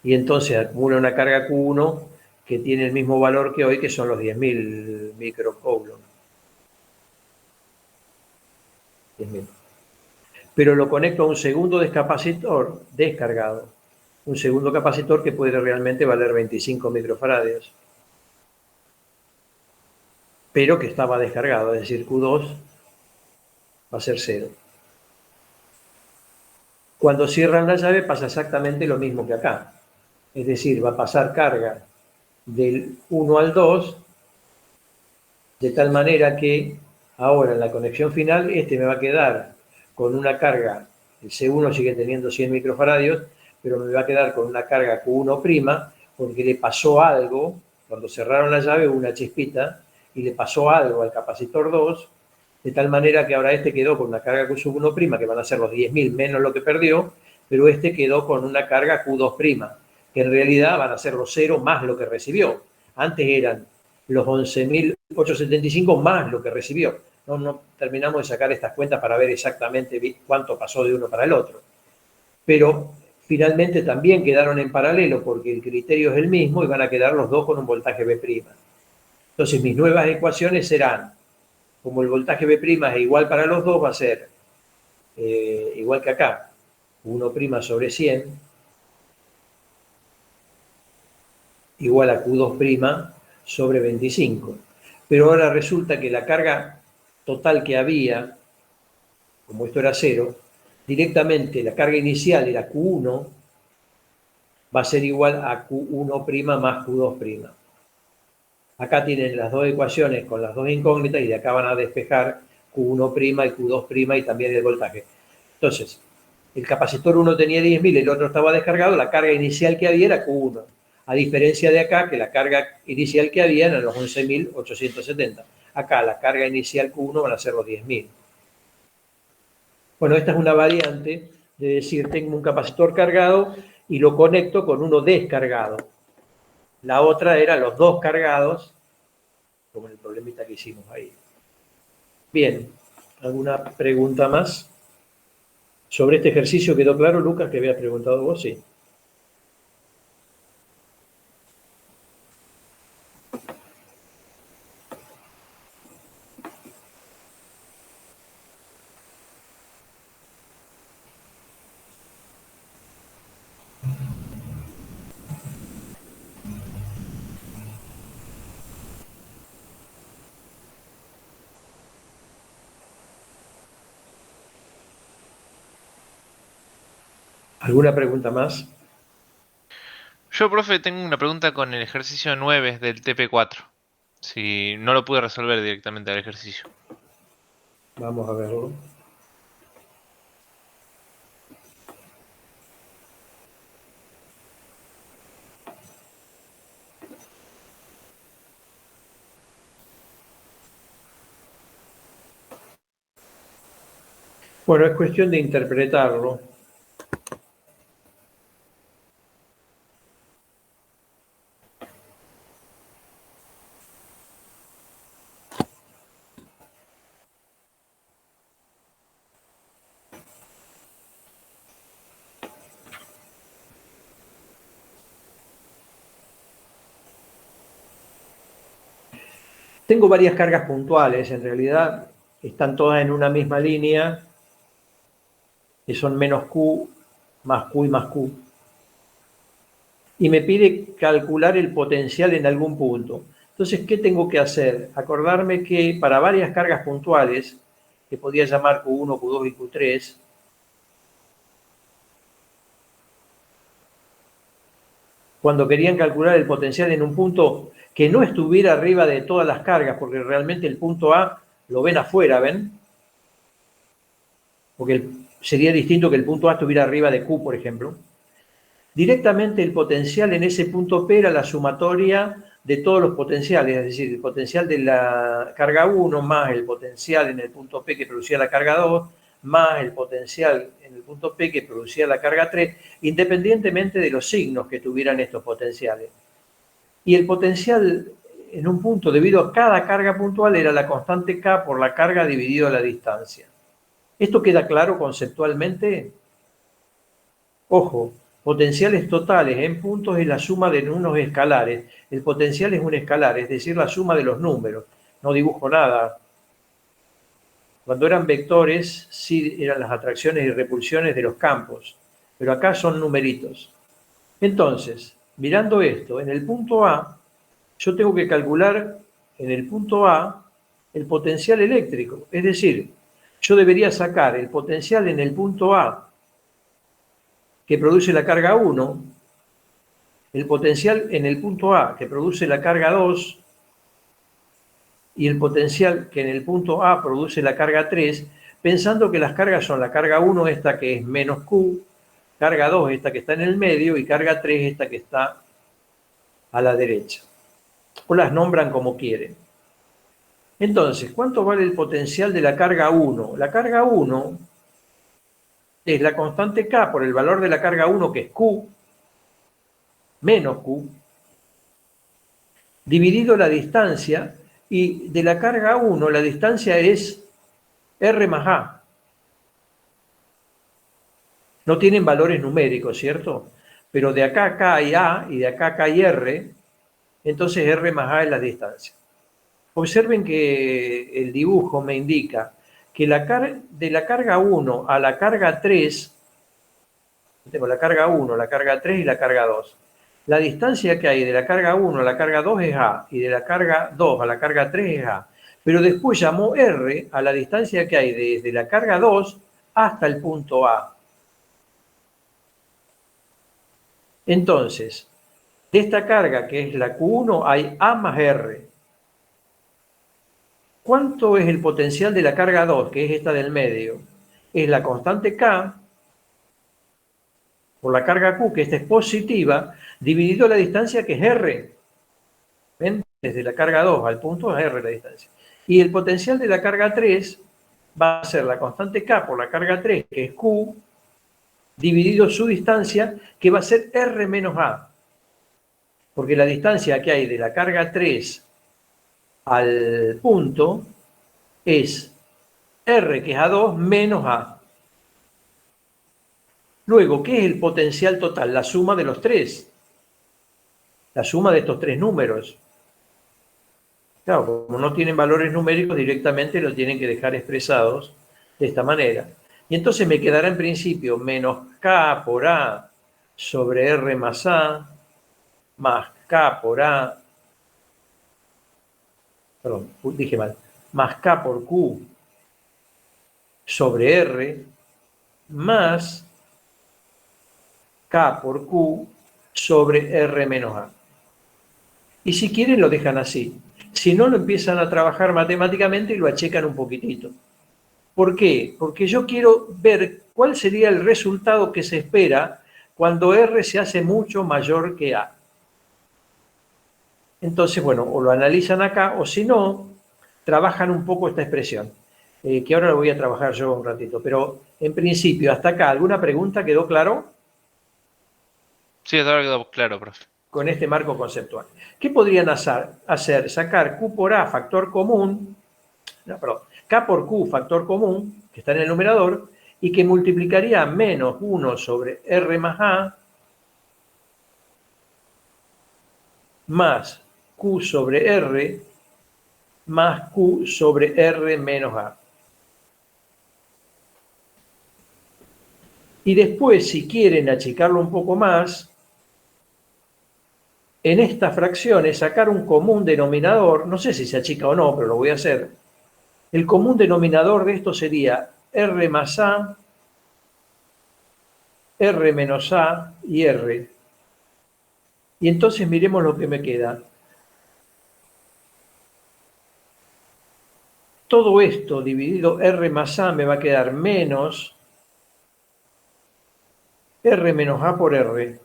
[SPEAKER 1] y entonces acumula una carga Q1 que tiene el mismo valor que hoy, que son los 10.000 microcoulomb. 10.000. Pero lo conecto a un segundo descapacitor descargado, un segundo capacitor que puede realmente valer 25 microfaradios, pero que estaba descargado, es decir, Q2 va a ser 0. Cuando cierran la llave pasa exactamente lo mismo que acá. Es decir, va a pasar carga del 1 al 2, de tal manera que ahora en la conexión final este me va a quedar con una carga, el C1 sigue teniendo 100 microfaradios, pero me va a quedar con una carga Q1', porque le pasó algo, cuando cerraron la llave hubo una chispita, y le pasó algo al capacitor 2, de tal manera que ahora este quedó con una carga Q1', que van a ser los 10.000 menos lo que perdió, pero este quedó con una carga Q2', que en realidad van a ser los 0 más lo que recibió. Antes eran los 11.875 más lo que recibió. No terminamos de sacar estas cuentas para ver exactamente cuánto pasó de uno para el otro. Pero finalmente también quedaron en paralelo porque el criterio es el mismo y van a quedar los dos con un voltaje B'. Entonces mis nuevas ecuaciones serán, como el voltaje B' es igual para los dos, va a ser igual que acá, 1' sobre 100 igual a Q2' sobre 25. Pero ahora resulta que la carga total que había, como esto era 0, directamente la carga inicial era Q1, va a ser igual a Q1' más Q2'. Acá tienen las dos ecuaciones con las dos incógnitas y de acá van a despejar Q1' y Q2' y también el voltaje. Entonces, el capacitor 1 tenía 10.000, el otro estaba descargado, la carga inicial que había era Q1. A diferencia de acá, que la carga inicial que había eran los 11.870. Acá la carga inicial Q1 van a ser los 10.000. Bueno, esta es una variante de decir, tengo un capacitor cargado y lo conecto con uno descargado. La otra era los dos cargados, como el problemita que hicimos ahí. Bien, ¿alguna pregunta más? ¿Sobre este ejercicio quedó claro, Lucas, que habías preguntado vos? Sí. ¿Alguna pregunta más?
[SPEAKER 6] Yo, profe, tengo una pregunta con el ejercicio 9 del TP4. Si no lo pude resolver directamente al ejercicio.
[SPEAKER 1] Vamos a verlo. Bueno, es cuestión de interpretarlo. Tengo varias cargas puntuales, en realidad están todas en una misma línea, que son menos Q, más Q y más Q. Y me pide calcular el potencial en algún punto. Entonces, ¿qué tengo que hacer? Acordarme que para varias cargas puntuales, que podía llamar Q1, Q2 y Q3, cuando querían calcular el potencial en un punto que no estuviera arriba de todas las cargas, porque realmente el punto A lo ven afuera, ¿ven? Porque sería distinto que el punto A estuviera arriba de Q, por ejemplo. Directamente el potencial en ese punto P era la sumatoria de todos los potenciales, es decir, el potencial de la carga 1 más el potencial en el punto P que producía la carga 2, más el potencial en el punto P que producía la carga 3, independientemente de los signos que tuvieran estos potenciales. Y el potencial en un punto, debido a cada carga puntual, era la constante K por la carga dividido la distancia. ¿Esto queda claro conceptualmente? Ojo, potenciales totales en puntos es la suma de unos escalares. El potencial es un escalar, es decir, la suma de los números. No dibujo nada. Cuando eran vectores, sí eran las atracciones y repulsiones de los campos, pero acá son numeritos. Entonces, mirando esto, en el punto A, yo tengo que calcular en el punto A el potencial eléctrico. Es decir, yo debería sacar el potencial en el punto A que produce la carga 1, el potencial en el punto A que produce la carga 2 y el potencial que en el punto A produce la carga 3, pensando que las cargas son la carga 1, esta que es menos Q, carga 2, esta que está en el medio, y carga 3, esta que está a la derecha. O las nombran como quieren. Entonces, ¿cuánto vale el potencial de la carga 1? La carga 1 es la constante K por el valor de la carga 1, que es Q, menos Q, dividido la distancia, y de la carga 1 la distancia es R más A. No tienen valores numéricos, ¿cierto? Pero de acá a acá hay A y de acá a acá hay R, entonces R más A es la distancia. Observen que el dibujo me indica que de la carga 1 a la carga 3, tengo la carga 1, la carga 3 y la carga 2. La distancia que hay de la carga 1 a la carga 2 es A, y de la carga 2 a la carga 3 es A. Pero después llamó R a la distancia que hay desde la carga 2 hasta el punto A. Entonces, de esta carga que es la Q1 hay A más R. ¿Cuánto es el potencial de la carga 2, que es esta del medio? Es la constante K por la carga Q, que esta es positiva, dividido la distancia, que es R. ¿Ven? Desde la carga 2 al punto es R la distancia. Y el potencial de la carga 3 va a ser la constante K por la carga 3, que es Q, dividido su distancia, que va a ser R menos A. Porque la distancia que hay de la carga 3 al punto es R, que es A2, menos A. Luego, ¿qué es el potencial total? La suma de los tres. La suma de estos tres números. Claro, como no tienen valores numéricos, directamente lo tienen que dejar expresados de esta manera. Y entonces me quedará en principio menos K por A sobre R más A, más K por A, perdón, dije mal, más K por Q sobre R, más K por Q sobre R menos A. Y si quieren lo dejan así. Si no, lo empiezan a trabajar matemáticamente y lo achecan un poquitito. ¿Por qué? Porque yo quiero ver cuál sería el resultado que se espera cuando R se hace mucho mayor que A. Entonces, bueno, o lo analizan acá, o si no, trabajan un poco esta expresión, que ahora lo voy a trabajar yo un ratito. Pero, en principio, hasta acá, ¿alguna pregunta? ¿Quedó claro?
[SPEAKER 6] Sí, hasta ahora quedó claro, profe.
[SPEAKER 1] Con este marco conceptual. ¿Qué podrían hacer? Sacar Q por A, factor común, no, perdón, K por Q, factor común, que está en el numerador, y que multiplicaría menos 1 sobre R más A, más Q sobre R, más Q sobre R menos A. Y después, si quieren achicarlo un poco más, en estas fracciones sacar un común denominador, no sé si se achica o no, pero lo voy a hacer. El común denominador de esto sería R más A, R menos A y R. Y entonces miremos lo que me queda. Todo esto dividido R más A me va a quedar menos R menos A por R.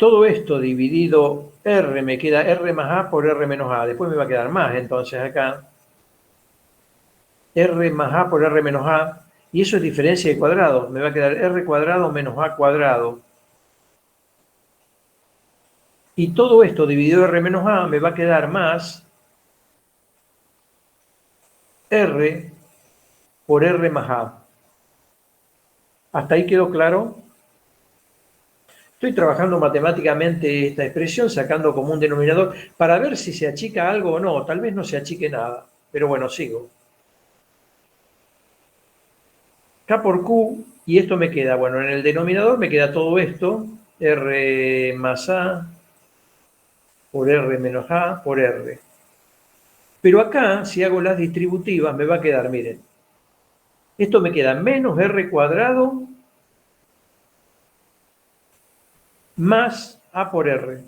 [SPEAKER 1] todo esto dividido R, me queda R más A por R menos A. Después me va a quedar más, entonces acá. R más A por R menos A. Y eso es diferencia de cuadrados. Me va a quedar R cuadrado menos A cuadrado. Y todo esto dividido R menos A me va a quedar más R por R más A. ¿Hasta ahí quedó claro? Estoy trabajando matemáticamente esta expresión, sacando como un denominador, para ver si se achica algo o no. Tal vez no se achique nada, pero bueno, sigo. K por Q, y esto me queda, bueno, en el denominador me queda todo esto, R más A por R menos A por R. Pero acá, si hago las distributivas, me va a quedar, miren, esto me queda menos R cuadrado más A por R.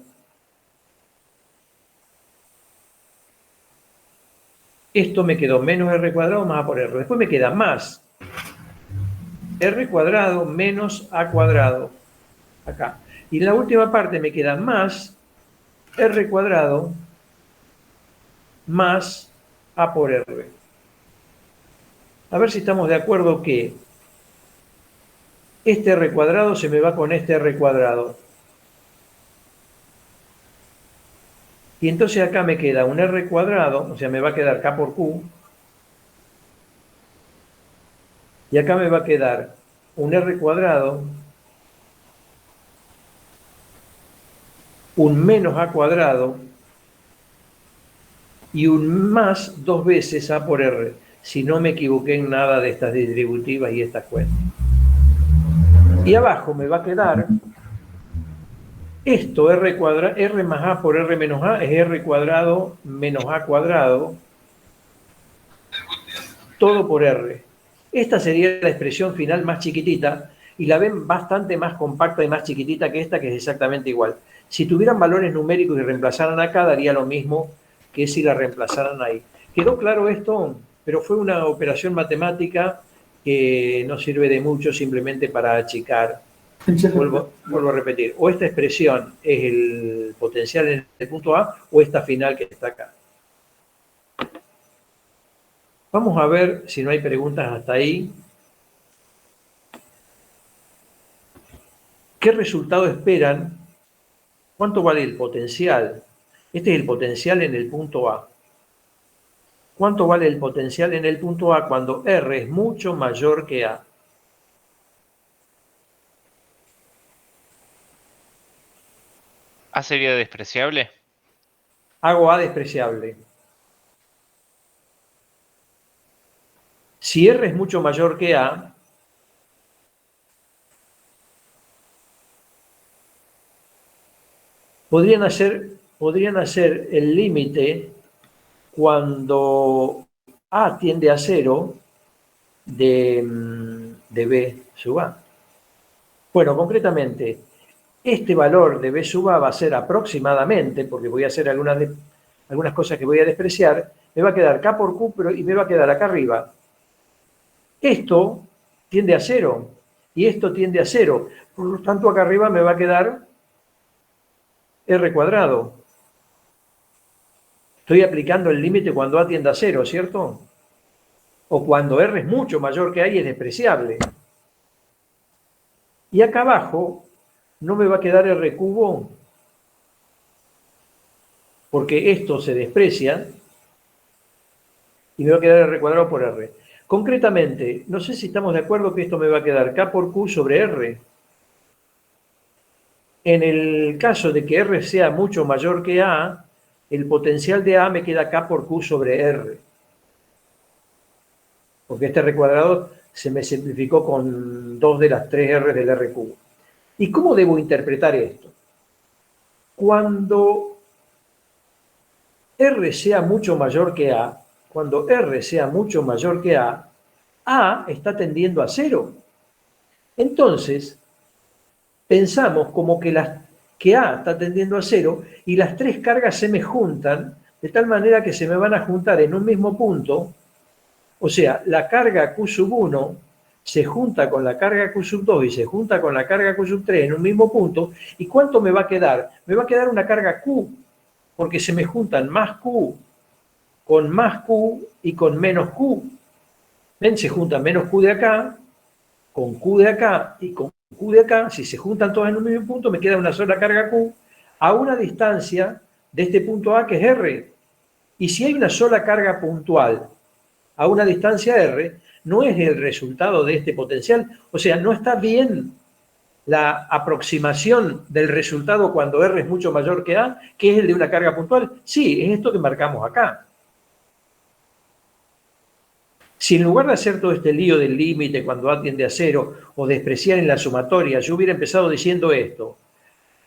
[SPEAKER 1] Esto me quedó menos R cuadrado más A por R. Después me queda más R cuadrado menos A cuadrado. Acá. Y en la última parte me queda más R cuadrado más A por R. A ver si estamos de acuerdo que este R cuadrado se me va con este R cuadrado. Y entonces acá me queda un R cuadrado, o sea, me va a quedar K por Q. Y acá me va a quedar un R cuadrado, un menos A cuadrado y un más 2 veces A por R. Si no me equivoqué en nada de estas distributivas y estas cuentas. Y abajo me va a quedar esto, R más A por R menos A, es R cuadrado menos A cuadrado, todo por R. Esta sería la expresión final más chiquitita, y la ven bastante más compacta y más chiquitita que esta, que es exactamente igual. Si tuvieran valores numéricos y reemplazaran acá, daría lo mismo que si la reemplazaran ahí. ¿Quedó claro esto? Pero fue una operación matemática que no sirve de mucho, simplemente para achicar. Vuelvo a repetir, o esta expresión es el potencial en el punto A, o esta final que está acá. Vamos a ver si no hay preguntas hasta ahí. ¿Qué resultado esperan? ¿Cuánto vale el potencial? Este es el potencial en el punto A. ¿Cuánto vale el potencial en el punto A cuando R es mucho mayor que A?
[SPEAKER 6] ¿A sería despreciable?
[SPEAKER 1] Hago A despreciable. Si R es mucho mayor que A, podrían hacer el límite cuando A tiende a 0 de B sub A. Bueno, concretamente, este valor de B sub A va a ser aproximadamente, porque voy a hacer algunas cosas que voy a despreciar, me va a quedar K por Q y me va a quedar acá arriba. Esto tiende a 0 y esto tiende a 0. Por lo tanto, acá arriba me va a quedar R cuadrado. Estoy aplicando el límite cuando A tiende a 0, ¿cierto? O cuando R es mucho mayor que A y es despreciable. Y acá abajo no me va a quedar R cubo, porque esto se desprecia, y me va a quedar R cuadrado por R. Concretamente, no sé si estamos de acuerdo que esto me va a quedar K por Q sobre R. En el caso de que R sea mucho mayor que A, el potencial de A me queda K por Q sobre R. Porque este R cuadrado se me simplificó con 2 de las 3 R del R cubo. ¿Y cómo debo interpretar esto? Cuando R sea mucho mayor que A, A está tendiendo a 0. Entonces, pensamos como que A está tendiendo a 0 y las 3 cargas se me juntan de tal manera que se me van a juntar en un mismo punto. O sea, la carga Q sub 1 se junta con la carga Q sub 2 y se junta con la carga Q sub 3 en un mismo punto, ¿y cuánto me va a quedar? Me va a quedar una carga Q, porque se me juntan más Q con más Q y con menos Q. ¿Ven? Se juntan menos Q de acá, con Q de acá y con Q de acá. Si se juntan todas en un mismo punto, me queda una sola carga Q a una distancia de este punto A, que es R. Y si hay una sola carga puntual a una distancia R, no es el resultado de este potencial. O sea, no está bien la aproximación del resultado cuando R es mucho mayor que A, que es el de una carga puntual. Sí, es esto que marcamos acá. Si en lugar de hacer todo este lío del límite cuando A tiende a 0 o despreciar en la sumatoria, yo hubiera empezado diciendo esto: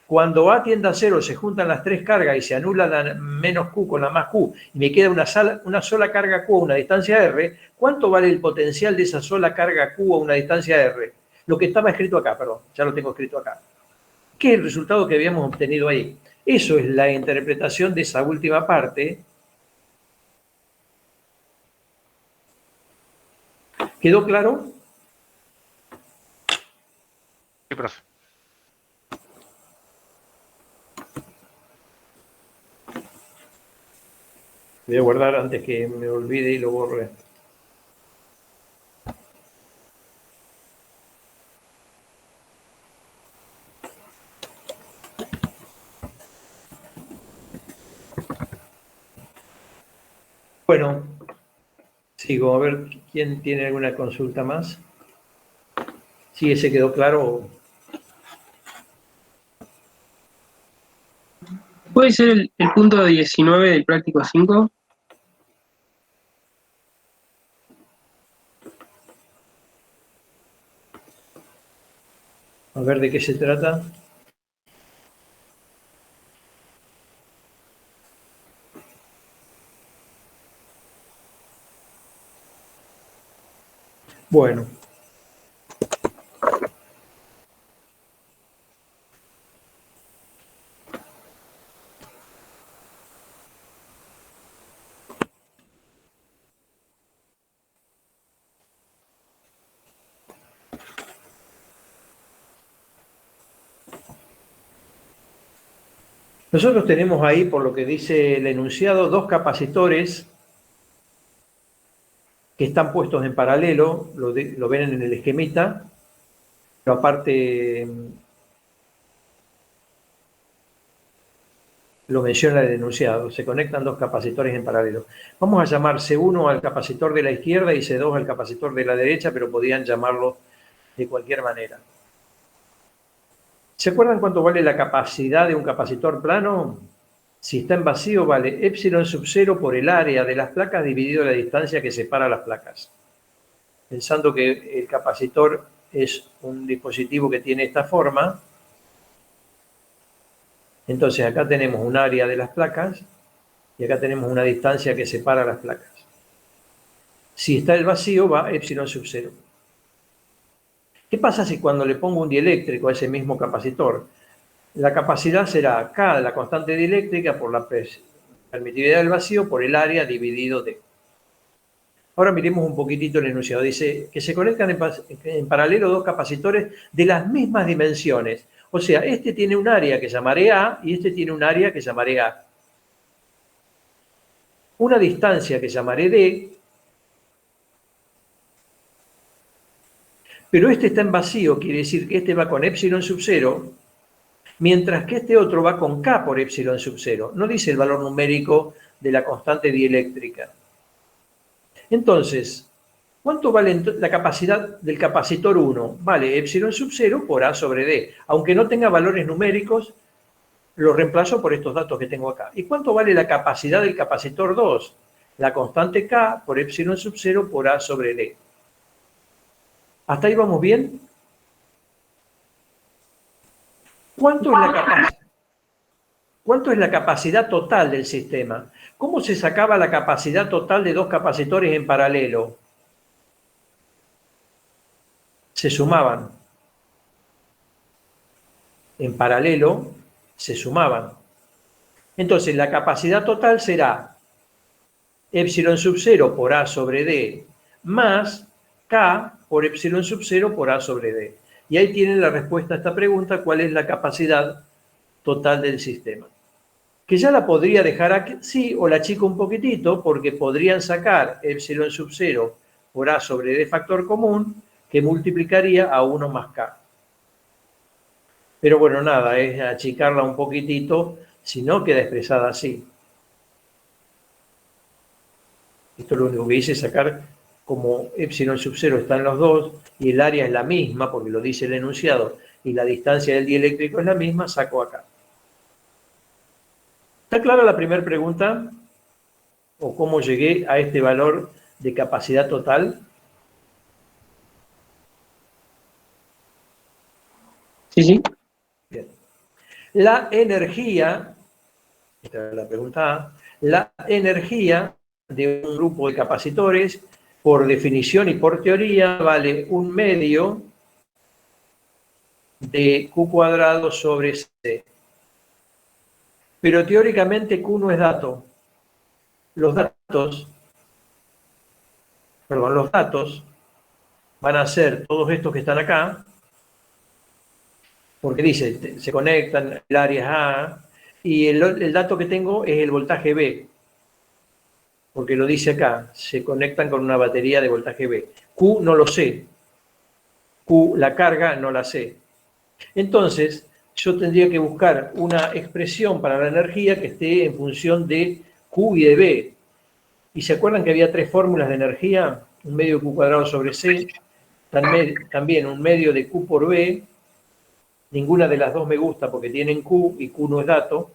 [SPEAKER 1] cuando A tiende a 0 se juntan las tres cargas y se anula la menos Q con la más Q y me queda una sola carga Q a una distancia R, ¿cuánto vale el potencial de esa sola carga Q a una distancia R? Lo que estaba escrito acá, perdón, ya lo tengo escrito acá. ¿Qué es el resultado que habíamos obtenido ahí? Eso es la interpretación de esa última parte. ¿Quedó claro?
[SPEAKER 6] Sí, profe.
[SPEAKER 1] Voy a guardar antes que me olvide y lo borre. Bueno, sigo a ver quién tiene alguna consulta más. Si ese quedó claro.
[SPEAKER 7] ¿Puede ser el punto 19 del práctico 5?
[SPEAKER 1] A ver de qué se trata. Bueno. Nosotros tenemos ahí, por lo que dice el enunciado, dos capacitores que están puestos en paralelo, lo ven en el esquemita, pero aparte lo menciona el enunciado, se conectan dos capacitores en paralelo. Vamos a llamar C1 al capacitor de la izquierda y C2 al capacitor de la derecha, pero podrían llamarlo de cualquier manera. ¿Se acuerdan cuánto vale la capacidad de un capacitor plano? Si está en vacío, vale epsilon sub 0 por el área de las placas dividido la distancia que separa las placas. Pensando que el capacitor es un dispositivo que tiene esta forma, entonces acá tenemos un área de las placas y acá tenemos una distancia que separa las placas. Si está el vacío, va epsilon sub 0. ¿Qué pasa si cuando le pongo un dieléctrico a ese mismo capacitor? La capacidad será K, la constante dieléctrica, por la permitividad del vacío, por el área dividido D. Ahora miremos un poquitito el enunciado. Dice que se conectan en paralelo dos capacitores de las mismas dimensiones. O sea, este tiene un área que llamaré A y este tiene un área que llamaré A. Una distancia que llamaré D, pero este está en vacío, quiere decir que este va con epsilon sub 0, mientras que este otro va con K por epsilon sub 0. No dice el valor numérico de la constante dieléctrica. Entonces, ¿cuánto vale la capacidad del capacitor 1? Vale epsilon sub 0 por A sobre D. Aunque no tenga valores numéricos, lo reemplazo por estos datos que tengo acá. ¿Y cuánto vale la capacidad del capacitor 2? La constante K por epsilon sub 0 por A sobre D. ¿Hasta ahí vamos bien? ¿Cuánto es la capacidad total del sistema? ¿Cómo se sacaba la capacidad total de dos capacitores en paralelo? Se sumaban. En paralelo se sumaban. Entonces la capacidad total será epsilon sub 0 por A sobre D más K por epsilon sub 0 por A sobre D. Y ahí tienen la respuesta a esta pregunta, ¿cuál es la capacidad total del sistema? Que ya la podría dejar así o la achico un poquitito, porque podrían sacar epsilon sub 0 por A sobre D factor común, que multiplicaría a 1 más K. Pero bueno, nada, es achicarla un poquitito, si no queda expresada así. Esto lo único que hice es sacar, como epsilon sub 0 está en los dos, y el área es la misma, porque lo dice el enunciado, y la distancia del dieléctrico es la misma, saco acá. ¿Está clara la primera pregunta? ¿O cómo llegué a este valor de capacidad total?
[SPEAKER 7] Sí, sí.
[SPEAKER 1] Bien. La energía, esta es la pregunta A, la energía de un grupo de capacitores, por definición y por teoría, vale 1/2 de Q cuadrado sobre C. Pero teóricamente Q no es dato. Los datos van a ser todos estos que están acá, porque dice, se conectan, el área es A, y el dato que tengo es el voltaje B, porque lo dice acá, se conectan con una batería de voltaje B. Q no lo sé, Q, la carga, no la sé. Entonces, yo tendría que buscar una expresión para la energía que esté en función de Q y de B. ¿Y se acuerdan que había 3 fórmulas de energía? 1/2 Q cuadrado sobre C, también 1/2 de Q por B. Ninguna de las dos me gusta porque tienen Q y Q no es dato.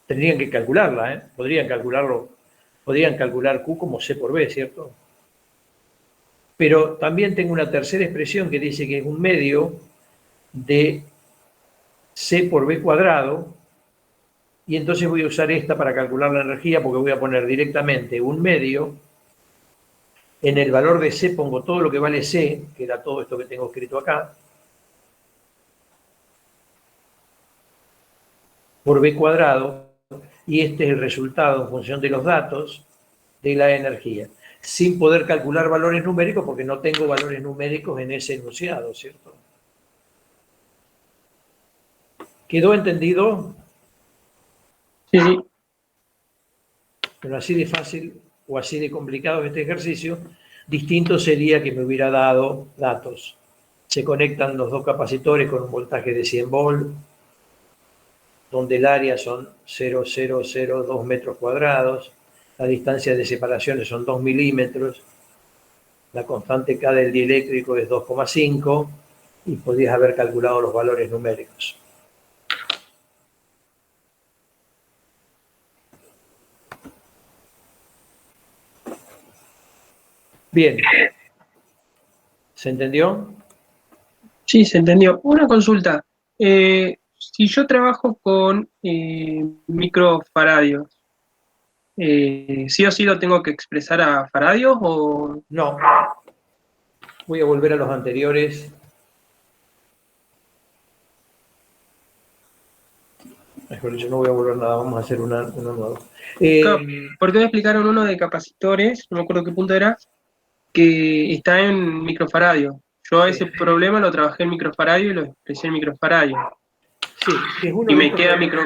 [SPEAKER 1] Tendrían que calcularla, ¿eh? Podrían calcular Q como C por B, ¿cierto? Pero también tengo una tercera expresión que dice que es 1/2 de C por B cuadrado, y entonces voy a usar esta para calcular la energía, porque voy a poner directamente 1/2, en el valor de C pongo todo lo que vale C, que era todo esto que tengo escrito acá, por B cuadrado, y este es el resultado en función de los datos de la energía, sin poder calcular valores numéricos, porque no tengo valores numéricos en ese enunciado, ¿cierto? ¿Quedó entendido?
[SPEAKER 7] Sí, sí.
[SPEAKER 1] Pero así de fácil o así de complicado este ejercicio, distinto sería que me hubiera dado datos. Se conectan los dos capacitores con un voltaje de 100 volts, donde el área son 0,002 metros cuadrados, la distancia de separaciones son 2 milímetros, la constante K del dieléctrico es 2,5 y podías haber calculado los valores numéricos. Bien. ¿Se entendió?
[SPEAKER 7] Sí, se entendió. Una consulta. Si yo trabajo con microfaradios, ¿sí o sí lo tengo que expresar a faradios o...?
[SPEAKER 1] No. Voy a volver a los anteriores. Mejor dicho, no voy a volver nada, vamos a hacer uno nuevo.
[SPEAKER 7] Claro, porque me explicaron uno de capacitores, no me acuerdo qué punto era, que está en microfaradio. Yo ese problema lo trabajé en microfaradio y lo expresé en microfaradio.
[SPEAKER 1] Sí, que es uno
[SPEAKER 7] Y
[SPEAKER 1] de
[SPEAKER 7] me
[SPEAKER 1] estos
[SPEAKER 7] queda
[SPEAKER 1] que
[SPEAKER 7] micro...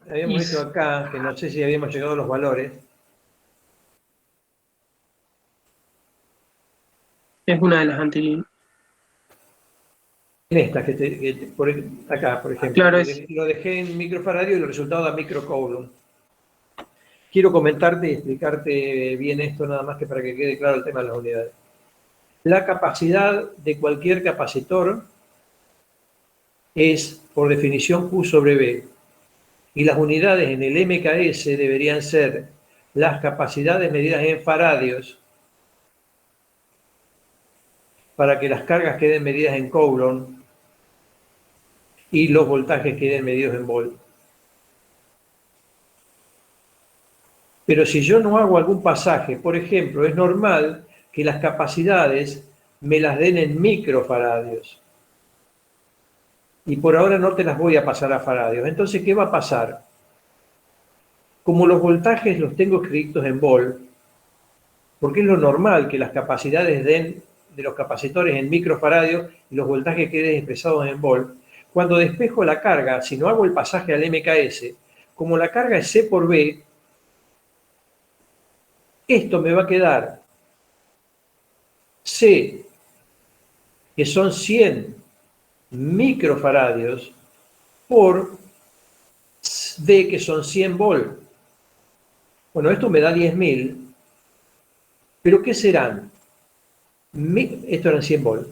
[SPEAKER 1] habíamos hecho acá, que no sé si habíamos llegado a los valores.
[SPEAKER 7] Es una de las anteriores.
[SPEAKER 1] En estas, acá, por ejemplo,
[SPEAKER 7] Claro,
[SPEAKER 1] lo dejé en microfaradio y el resultado da microcoulomb. Quiero comentarte y explicarte bien esto nada más que para que quede claro el tema de las unidades. La capacidad de cualquier capacitor es, por definición, Q sobre B. Y las unidades en el MKS deberían ser las capacidades medidas en faradios para que las cargas queden medidas en coulomb y los voltajes queden medidos en volt. Pero si yo no hago algún pasaje, por ejemplo, es normal que las capacidades me las den en microfaradios. Y por ahora no te las voy a pasar a faradios. Entonces, ¿qué va a pasar? Como los voltajes los tengo escritos en volt, porque es lo normal que las capacidades den de los capacitores en microfaradios y los voltajes queden expresados en volt, cuando despejo la carga, si no hago el pasaje al MKS, como la carga es C por B, esto me va a quedar C, que son 100 microfaradios, por D, que son 100 volt. Bueno, esto me da 10.000, pero ¿qué serán? Esto eran 100 volt.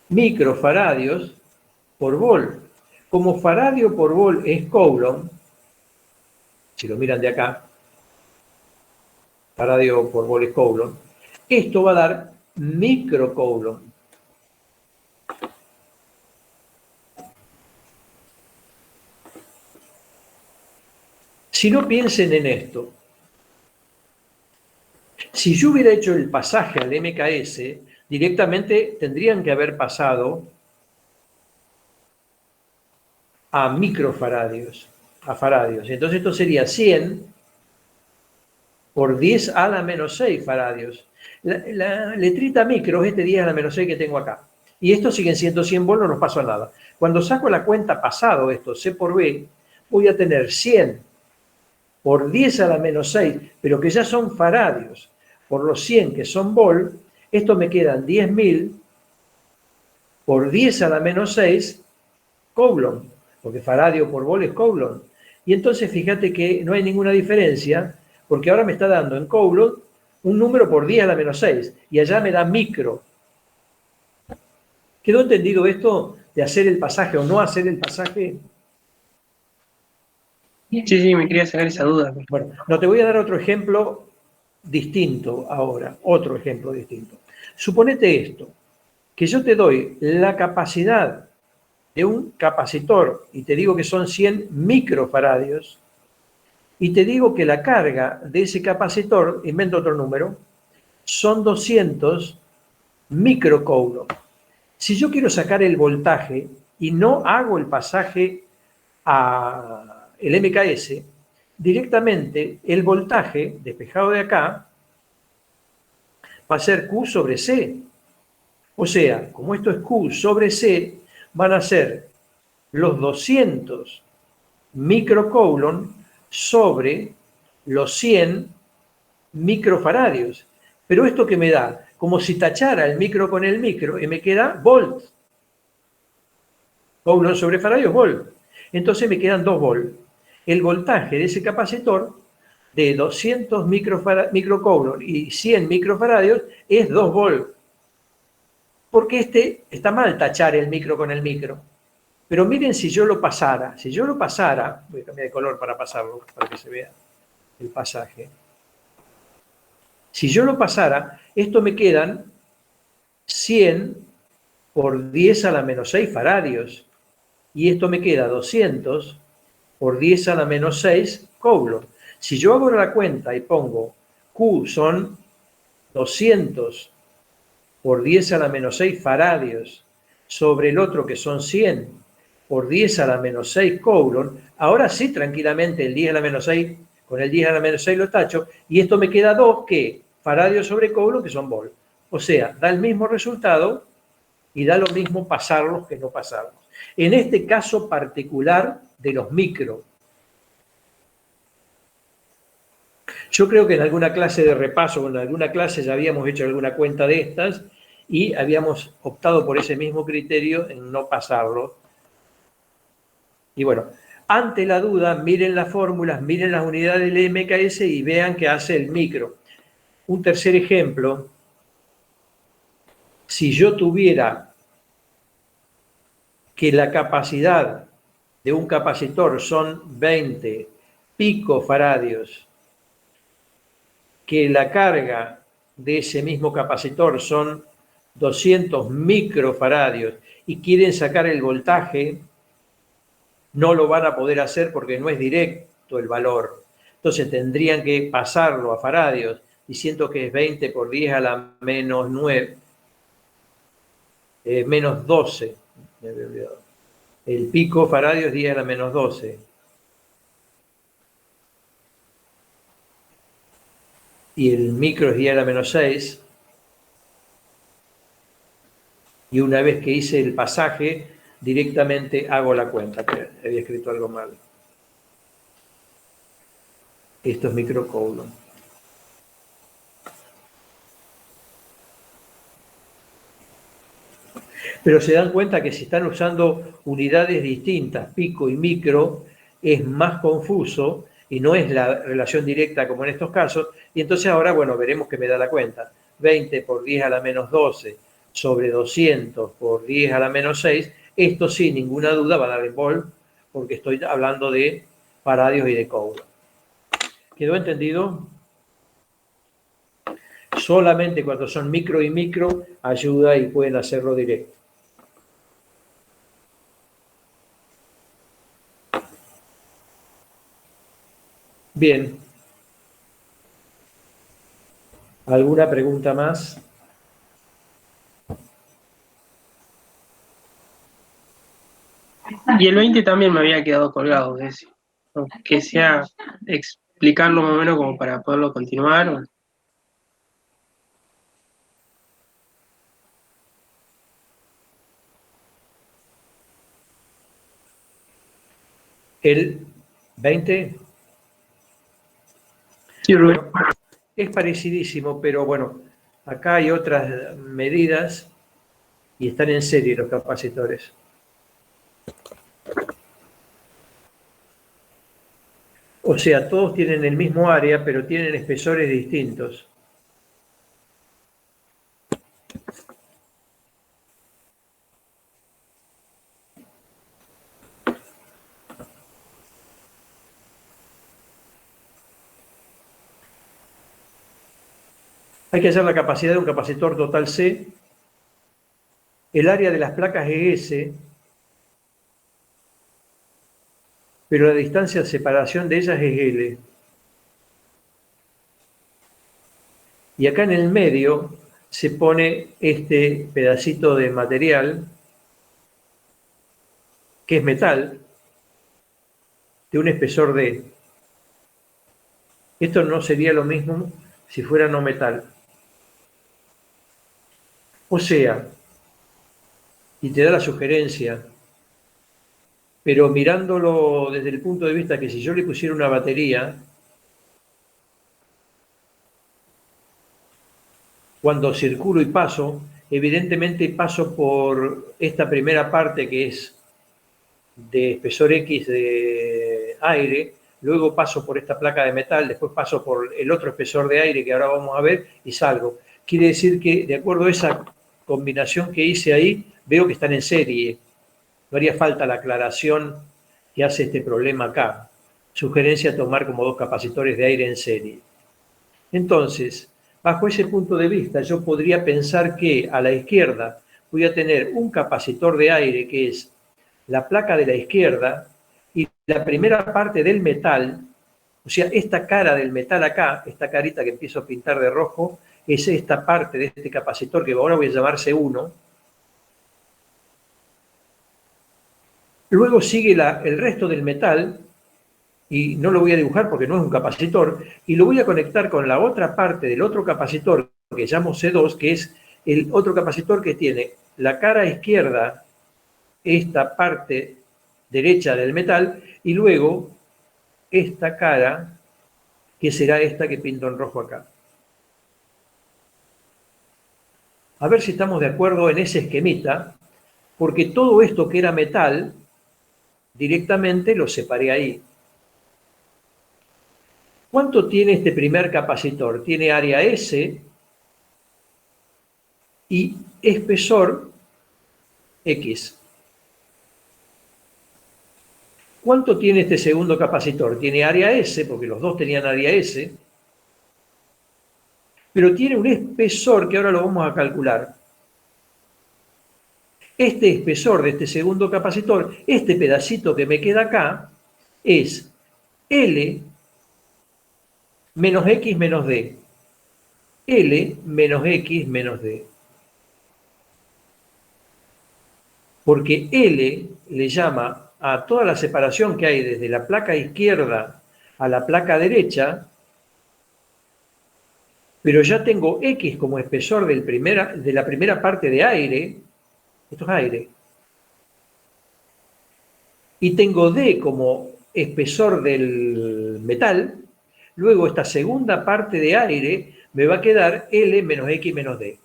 [SPEAKER 1] Microfaradios por volt. Como faradio por volt es Coulomb, si lo miran de acá, faradio por volt es Coulomb, esto va a dar microcoulomb. Si no, piensen en esto. Si yo hubiera hecho el pasaje al MKS, directamente tendrían que haber pasado a microfaradios, a faradios. Entonces esto sería 100 por 10 a la menos 6 faradios. La letrita micro es este 10 a la menos 6 que tengo acá. Y esto siguen siendo 100 volt, no nos pasó nada. Cuando saco la cuenta pasado, esto, C por B, voy a tener 100 por 10 a la menos 6, pero que ya son faradios, por los 100 que son volt, esto me quedan 10.000 por 10 a la menos 6 Coulomb, porque faradio por volt es Coulomb. Y entonces fíjate que no hay ninguna diferencia, porque ahora me está dando en Coulomb un número por 10 a la menos 6, y allá me da micro. ¿Quedó entendido esto de hacer el pasaje o no hacer el pasaje?
[SPEAKER 7] Sí, me quería sacar esa duda.
[SPEAKER 1] Bueno, no, te voy a dar otro ejemplo distinto ahora, otro ejemplo distinto. Suponete esto, que yo te doy la capacidad de un capacitor y te digo que son 100 microfaradios y te digo que la carga de ese capacitor, invento otro número, son 200 microcoulomb. Si yo quiero sacar el voltaje y no hago el pasaje a el MKS, directamente el voltaje despejado de acá va a ser Q sobre C. O sea, como esto es Q sobre C, van a ser los 200 microcoulomb sobre los 100 microfaradios. Pero esto que me da, como si tachara el micro con el micro, y me queda volt. Coulomb sobre faradios, volt. Entonces me quedan 2 volt. El voltaje de ese capacitor de 200 microcoulomb y 100 microfaradios es 2 volt. Porque está mal tachar el micro con el micro. Pero miren si yo lo pasara. Si yo lo pasara, voy a cambiar de color para pasarlo, para que se vea el pasaje. Si yo lo pasara, esto me quedan 100 por 10 a la menos 6 faradios. Y esto me queda 200 por 10 a la menos 6 coulomb. Si yo hago la cuenta y pongo Q son 200 por 10 a la menos 6 faradios sobre el otro que son 100 por 10 a la menos 6 coulomb, ahora sí tranquilamente el 10 a la menos 6, con el 10 a la menos 6 lo tacho, y esto me queda 2 que faradios sobre coulomb que son volt. O sea, da el mismo resultado y da lo mismo pasarlos que no pasarlos. En este caso particular de los micro. Yo creo que en alguna clase de repaso, en alguna clase ya habíamos hecho alguna cuenta de estas y habíamos optado por ese mismo criterio en no pasarlo. Y bueno, ante la duda, miren las fórmulas, miren las unidades del MKS y vean qué hace el micro. Un tercer ejemplo, si yo tuviera que la capacidad de un capacitor son 20 picofaradios, que la carga de ese mismo capacitor son 200 microfaradios y quieren sacar el voltaje, no lo van a poder hacer porque no es directo el valor. Entonces tendrían que pasarlo a faradios, diciendo que es 20 por 10 a la menos 9, menos 12. Me había olvidado. El pico faradio es 10 a la menos 12. Y el micro es 10 a la menos 6. Y una vez que hice el pasaje, directamente hago la cuenta. Pero había escrito algo mal. Esto es microcoulomb. Pero se dan cuenta que si están usando unidades distintas, pico y micro, es más confuso y no es la relación directa como en estos casos. Y entonces ahora, bueno, veremos que me da la cuenta. 20 por 10 a la menos 12 sobre 200 por 10 a la menos 6. Esto sin ninguna duda va a dar en volt, porque estoy hablando de faradios y de coulomb. ¿Quedó entendido? Solamente cuando son micro y micro ayuda y pueden hacerlo directo. Bien. ¿Alguna pregunta más?
[SPEAKER 7] Y el 20 también me había quedado colgado de ese. Que sea explicarlo más o menos como para poderlo continuar.
[SPEAKER 1] El 20
[SPEAKER 7] Sí, Rubén.
[SPEAKER 1] es parecidísimo, pero bueno, acá hay otras medidas y están en serie los capacitores. O sea, todos tienen el mismo área, pero tienen espesores distintos. Hay que hallar la capacidad de un capacitor total C. El área de las placas es S, pero la distancia de separación de ellas es L. Y acá en el medio se pone este pedacito de material, que es metal, de un espesor D. Esto no sería lo mismo si fuera no metal. O sea, y te da la sugerencia, pero mirándolo desde el punto de vista que si yo le pusiera una batería, cuando circulo y paso, evidentemente paso por esta primera parte que es de espesor X de aire, luego paso por esta placa de metal, después paso por el otro espesor de aire que ahora vamos a ver y salgo. Quiere decir que de acuerdo a esa combinación que hice ahí, veo que están en serie. No haría falta la aclaración que hace este problema acá. Sugerencia tomar como dos capacitores de aire en serie. Entonces, bajo ese punto de vista, yo podría pensar que a la izquierda voy a tener un capacitor de aire que es la placa de la izquierda y la primera parte del metal, o sea, esta cara del metal acá, esta carita que empiezo a pintar de rojo, es esta parte de este capacitor que ahora voy a llamar C1. Luego sigue el resto del metal, y no lo voy a dibujar porque no es un capacitor, y lo voy a conectar con la otra parte del otro capacitor que llamo C2, que es el otro capacitor que tiene la cara izquierda, esta parte derecha del metal, y luego esta cara, que será esta que pinto en rojo acá. A ver si estamos de acuerdo en ese esquemita, porque todo esto que era metal, directamente lo separé ahí. ¿Cuánto tiene este primer capacitor? Tiene área S y espesor X. ¿Cuánto tiene este segundo capacitor? Tiene área S, porque los dos tenían área S, pero tiene un espesor que ahora lo vamos a calcular. Este espesor de este segundo capacitor, este pedacito que me queda acá, es L menos X menos D. L menos X menos D. Porque L le llama a toda la separación que hay desde la placa izquierda a la placa derecha, pero ya tengo X como espesor de la primera parte de aire, Esto es aire. Y tengo D como espesor del metal, luego esta segunda parte de aire me va a quedar L menos X menos D.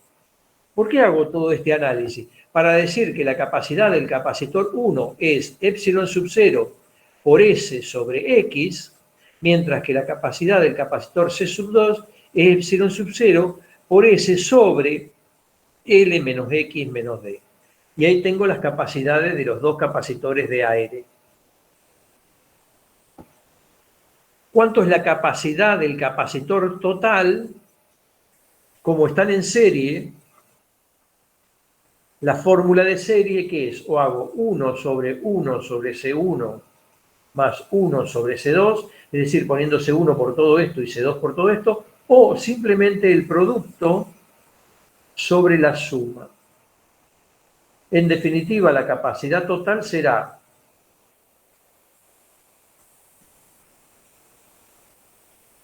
[SPEAKER 1] ¿Por qué hago todo este análisis? Para decir que la capacidad del capacitor 1 es epsilon sub 0 por S sobre X, mientras que la capacidad del capacitor C sub 2 es epsilon sub 0 por S sobre L menos X menos D. Y ahí tengo las capacidades de los dos capacitores de aire. ¿Cuánto es la capacidad del capacitor total? Como están en serie, la fórmula de serie que es, o hago 1 sobre C1 más 1 sobre C2, es decir, poniendo C1 por todo esto y C2 por todo esto, o simplemente el producto sobre la suma. En definitiva, la capacidad total será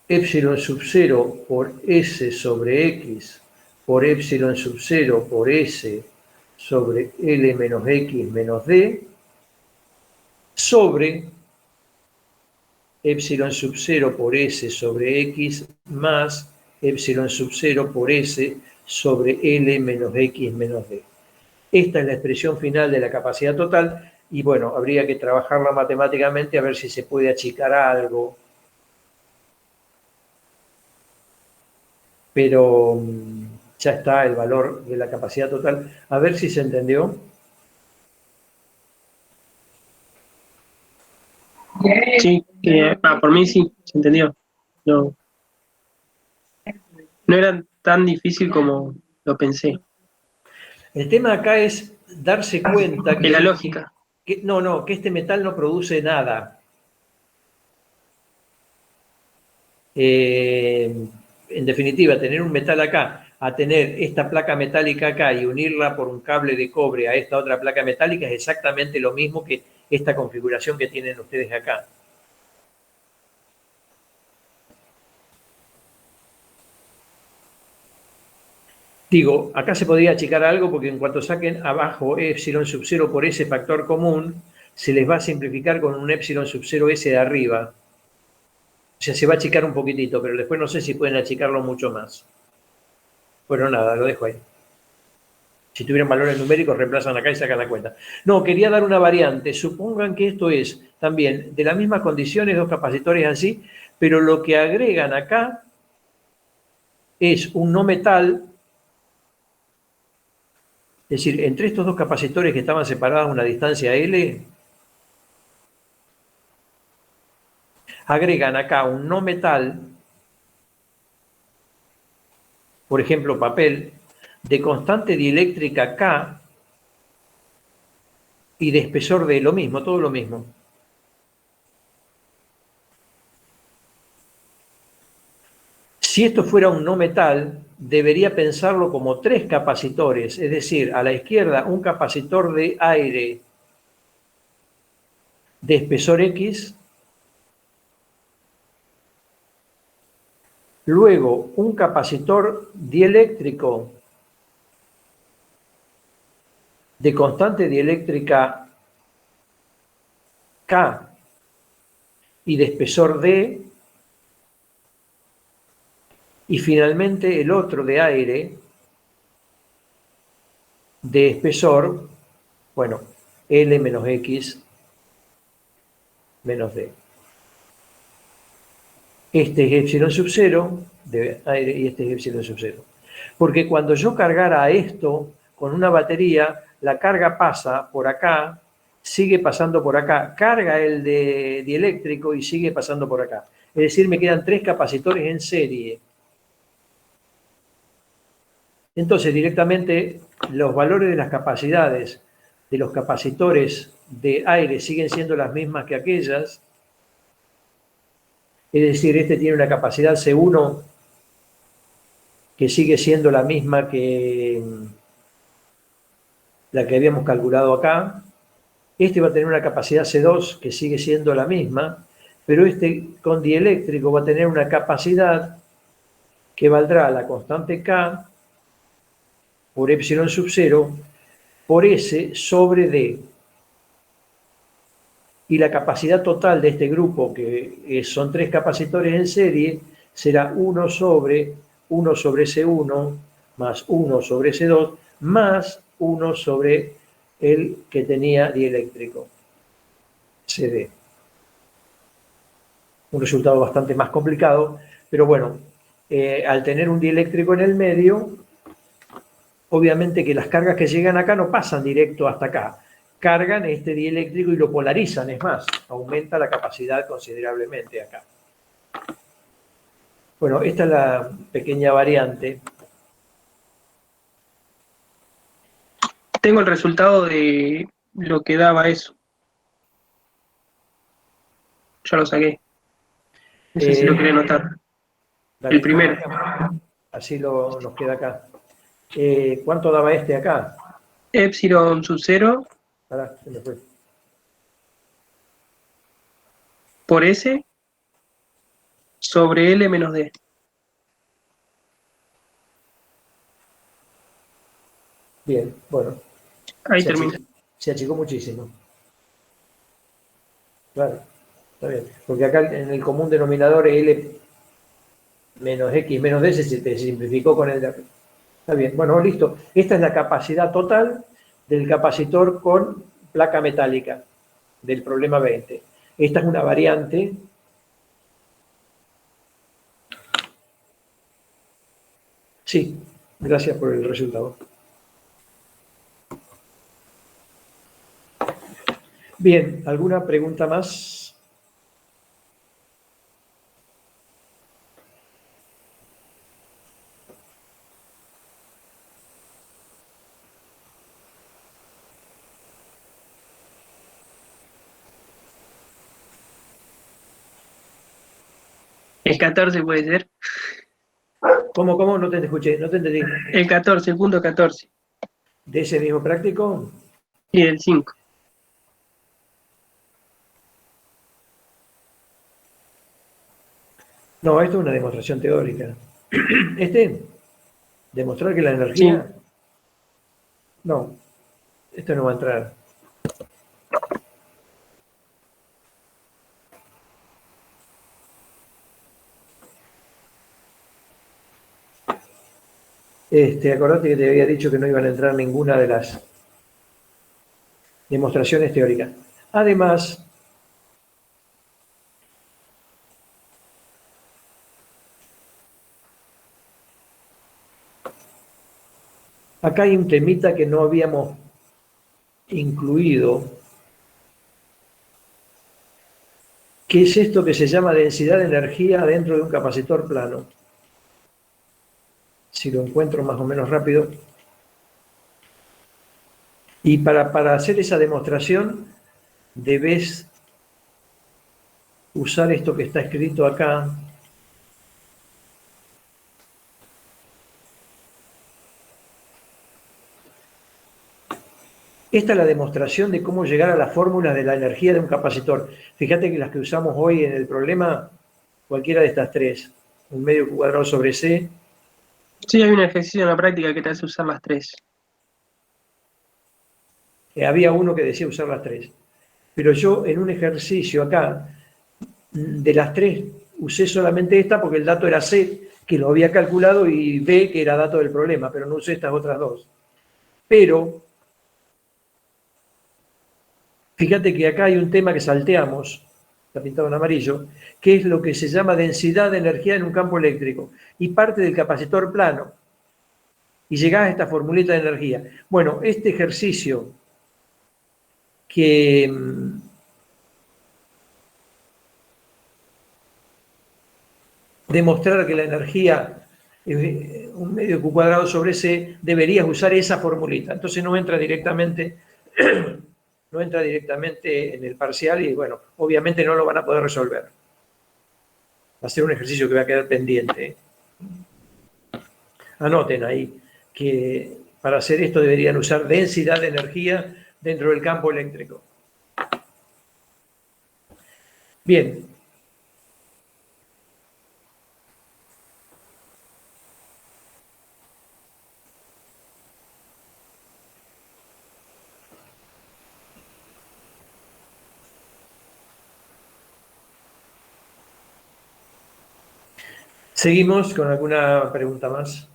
[SPEAKER 1] epsilon sub 0 por S sobre X por epsilon sub 0 por S sobre L menos X menos D sobre epsilon sub 0 por S sobre X más epsilon sub 0 por S sobre L menos X menos D. Esta es la expresión final de la capacidad total y bueno, habría que trabajarla matemáticamente a ver si se puede achicar algo. Pero ya está el valor de la capacidad total. A ver si se entendió.
[SPEAKER 7] Sí, por mí sí, se entendió. No, no era tan difícil como lo pensé.
[SPEAKER 1] El tema acá es darse cuenta
[SPEAKER 7] De la lógica.
[SPEAKER 1] que este metal no produce nada. En definitiva, tener un metal acá, a tener esta placa metálica acá y unirla por un cable de cobre a esta otra placa metálica es exactamente lo mismo que esta configuración que tienen ustedes acá. Digo, acá se podría achicar algo porque en cuanto saquen abajo epsilon sub 0 por S factor común, se les va a simplificar con un epsilon sub 0 S de arriba. O sea, se va a achicar un poquitito, pero después no sé si pueden achicarlo mucho más. Bueno, nada, lo dejo ahí. Si tuvieran valores numéricos, reemplazan acá y sacan la cuenta. No, quería dar una variante. Supongan que esto es también de las mismas condiciones, dos capacitores así, pero lo que agregan acá es un no metal. Es decir, entre estos dos capacitores que estaban separados a una distancia L, agregan acá un no metal, por ejemplo, papel, de constante dieléctrica K y de espesor D, lo mismo, todo lo mismo. Si esto fuera un no metal, debería pensarlo como tres capacitores, es decir, a la izquierda un capacitor de aire de espesor X, luego un capacitor dieléctrico de constante dieléctrica K y de espesor D, y finalmente el otro de aire de espesor, bueno, L menos X menos D. Este es epsilon sub 0 de aire y este es epsilon sub 0. Porque cuando yo cargara esto con una batería, la carga pasa por acá, sigue pasando por acá, carga el de dieléctrico y sigue pasando por acá. Es decir, me quedan tres capacitores en serie. Entonces, directamente, los valores de las capacidades de los capacitores de aire siguen siendo las mismas que aquellas. Es decir, este tiene una capacidad C1 que sigue siendo la misma que la que habíamos calculado acá. Este va a tener una capacidad C2 que sigue siendo la misma, pero este con dieléctrico va a tener una capacidad que valdrá la constante K por epsilon sub 0 por S sobre D. Y la capacidad total de este grupo, que son 3 capacitores en serie, será 1 sobre C1 más 1 sobre C2 más 1 sobre el que tenía dieléctrico, CD. Un resultado bastante más complicado, pero bueno, al tener un dieléctrico en el medio, obviamente que las cargas que llegan acá no pasan directo hasta acá, cargan este dieléctrico y lo polarizan, es más, aumenta la capacidad considerablemente acá. Bueno, esta es la pequeña variante.
[SPEAKER 7] Tengo el resultado de lo que daba eso. Ya lo saqué. No sé si lo quería anotar.
[SPEAKER 1] Dale,
[SPEAKER 7] El primero.
[SPEAKER 1] así nos queda acá. ¿Cuánto daba este acá?
[SPEAKER 7] Epsilon sub 0
[SPEAKER 1] Pará, se me fue.
[SPEAKER 7] por S sobre L menos D.
[SPEAKER 1] Bien, bueno,
[SPEAKER 7] Ahí termina.
[SPEAKER 1] se achicó muchísimo. Claro, está bien. Porque acá en el común denominador L menos X menos D se te simplificó con el de acá. Está bien, bueno, listo. Esta es la capacidad total del capacitor con placa metálica del problema 20. Esta es una variante. Sí, gracias por el resultado. Bien, ¿alguna pregunta más?
[SPEAKER 7] El 14 puede ser.
[SPEAKER 1] ¿Cómo? No te escuché, no te entendí.
[SPEAKER 7] El 14, el punto 14.
[SPEAKER 1] ¿De ese mismo práctico?
[SPEAKER 7] Y el 5.
[SPEAKER 1] No, esto es una demostración teórica. Demostrar que la
[SPEAKER 7] Sí.
[SPEAKER 1] energía... No, esto no va a entrar. Acordate que te había dicho que no iban a entrar ninguna de las demostraciones teóricas. Además, acá hay un temita que no habíamos incluido, que es esto que se llama densidad de energía dentro de un capacitor plano. Si lo encuentro más o menos rápido. Y para hacer esa demostración debes usar esto que está escrito acá. Esta es la demostración de cómo llegar a la fórmula de la energía de un capacitor. Fíjate que las que usamos hoy en el problema, cualquiera de estas tres, un medio cuadrado sobre C.
[SPEAKER 7] Sí, hay un ejercicio en la práctica que te hace usar las 3.
[SPEAKER 1] Había uno que decía usar las tres. Pero yo en un ejercicio acá, de las tres, usé solamente esta porque el dato era C, que lo había calculado, y B, que era dato del problema, pero no usé estas otras dos. Pero fíjate que acá hay un tema que salteamos, está pintado en amarillo, que es lo que se llama densidad de energía en un campo eléctrico, y parte del capacitor plano. Y llegás a esta formulita de energía. Bueno, este ejercicio que demostrar que la energía un medio Q cuadrado sobre C, deberías usar esa formulita. Entonces no entra directamente no entra directamente en el parcial y, bueno, obviamente no lo van a poder resolver. Va a ser un ejercicio que va a quedar pendiente. Anoten ahí que para hacer esto deberían usar densidad de energía dentro del campo eléctrico. Bien. Seguimos con alguna pregunta más.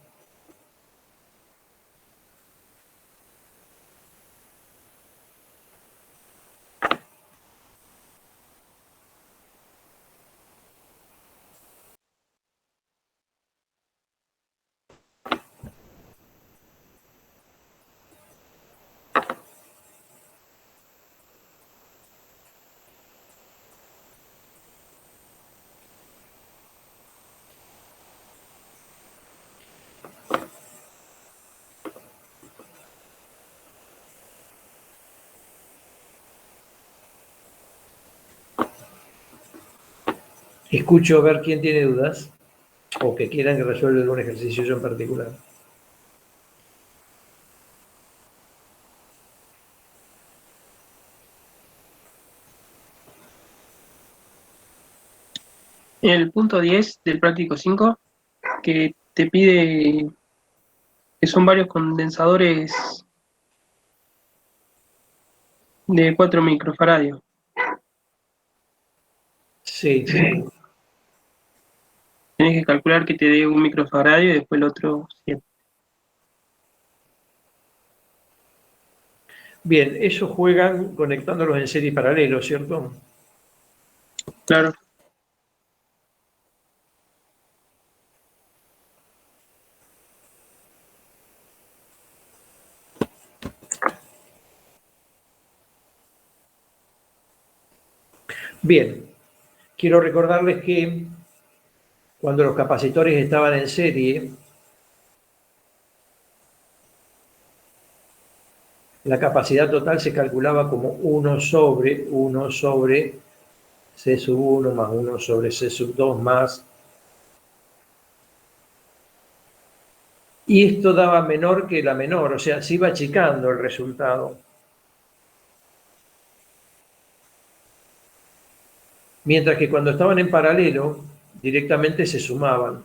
[SPEAKER 1] Escucho a ver quién tiene dudas o que quieran que resuelva algún ejercicio yo en particular.
[SPEAKER 7] En el punto 10 del práctico 5, que te pide que son varios condensadores de 4 microfaradios.
[SPEAKER 1] Sí,
[SPEAKER 7] Tienes que calcular que te dé 1 microfaradio y después el otro 100.
[SPEAKER 1] bien, eso juegan conectándolos en serie paralelo, ¿cierto?
[SPEAKER 7] Claro.
[SPEAKER 1] Bien, quiero recordarles que cuando los capacitores estaban en serie, la capacidad total se calculaba como 1 sobre C sub 1 más 1 sobre C sub 2 más. Y esto daba menor que la menor, o sea, se iba achicando el resultado. Mientras que cuando estaban en paralelo, directamente se sumaban.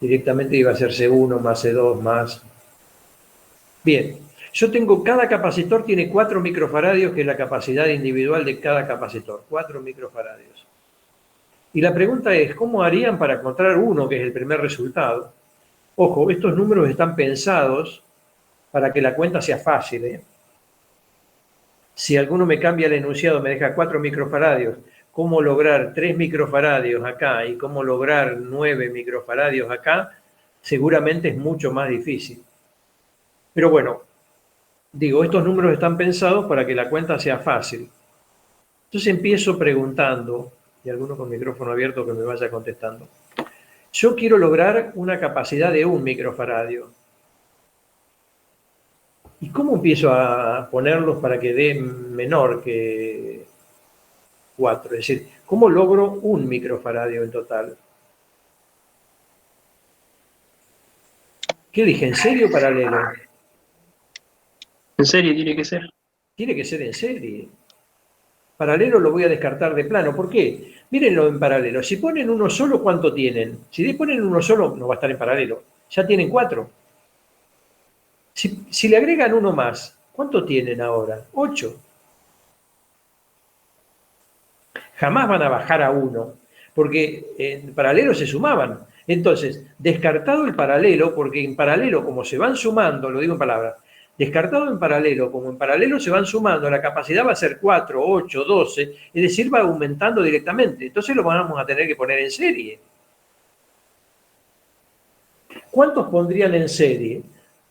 [SPEAKER 1] Directamente iba a ser C1 más C2 más. Bien, yo tengo, cada capacitor tiene 4 microfaradios, que es la capacidad individual de cada capacitor, 4 microfaradios. Y la pregunta es, ¿cómo harían para encontrar uno, que es el primer resultado? Ojo, estos números están pensados para que la cuenta sea fácil, ¿eh? Si alguno me cambia el enunciado, me deja 4 microfaradios, cómo lograr 3 microfaradios acá y cómo lograr 9 microfaradios acá, seguramente es mucho más difícil. Pero bueno, digo, estos números están pensados para que la cuenta sea fácil. Entonces empiezo preguntando, y alguno con micrófono abierto que me vaya contestando. Yo quiero lograr una capacidad de 1 microfaradio. ¿Y cómo empiezo a ponerlos para que dé menor que 4? Es decir, ¿cómo logro 1 microfaradio en total? ¿Qué dije? ¿En serie o paralelo?
[SPEAKER 7] En serie tiene que ser.
[SPEAKER 1] Tiene que ser en serie. Paralelo lo voy a descartar de plano. ¿Por qué? Mírenlo en paralelo. Si ponen uno solo, ¿cuánto tienen? Si ponen uno solo, no va a estar en paralelo. Ya tienen 4. Si le agregan uno más, ¿cuánto tienen ahora? 8. Jamás van a bajar a 1, porque en paralelo se sumaban. Entonces, descartado el paralelo, porque en paralelo, como se van sumando, lo digo en palabras, descartado en paralelo, como en paralelo se van sumando, la capacidad va a ser 4, 8, 12, es decir, va aumentando directamente. Entonces lo vamos a tener que poner en serie. ¿Cuántos pondrían en serie?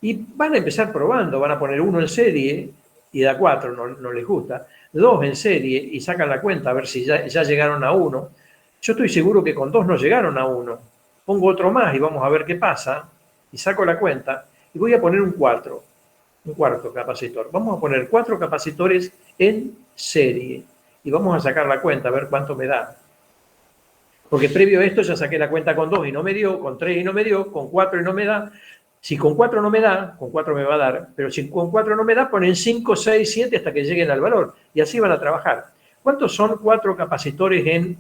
[SPEAKER 1] Y van a empezar probando, van a poner 1 en serie y da 4, no les gusta. 2 en serie y sacan la cuenta a ver si ya llegaron a 1. Yo estoy seguro que con 2 no llegaron a 1. Pongo otro más y vamos a ver qué pasa. Y saco la cuenta y voy a poner un 4. Un cuarto capacitor. Vamos a poner 4 capacitores en serie. Y vamos a sacar la cuenta a ver cuánto me da. Porque previo a esto ya saqué la cuenta con 2 y no me dio, con 3 y no me dio, con 4 y no me da. Si con 4 no me da, con 4 me va a dar, pero si con 4 no me da, ponen 5, 6, 7 hasta que lleguen al valor. Y así van a trabajar. ¿Cuántos son 4 capacitores en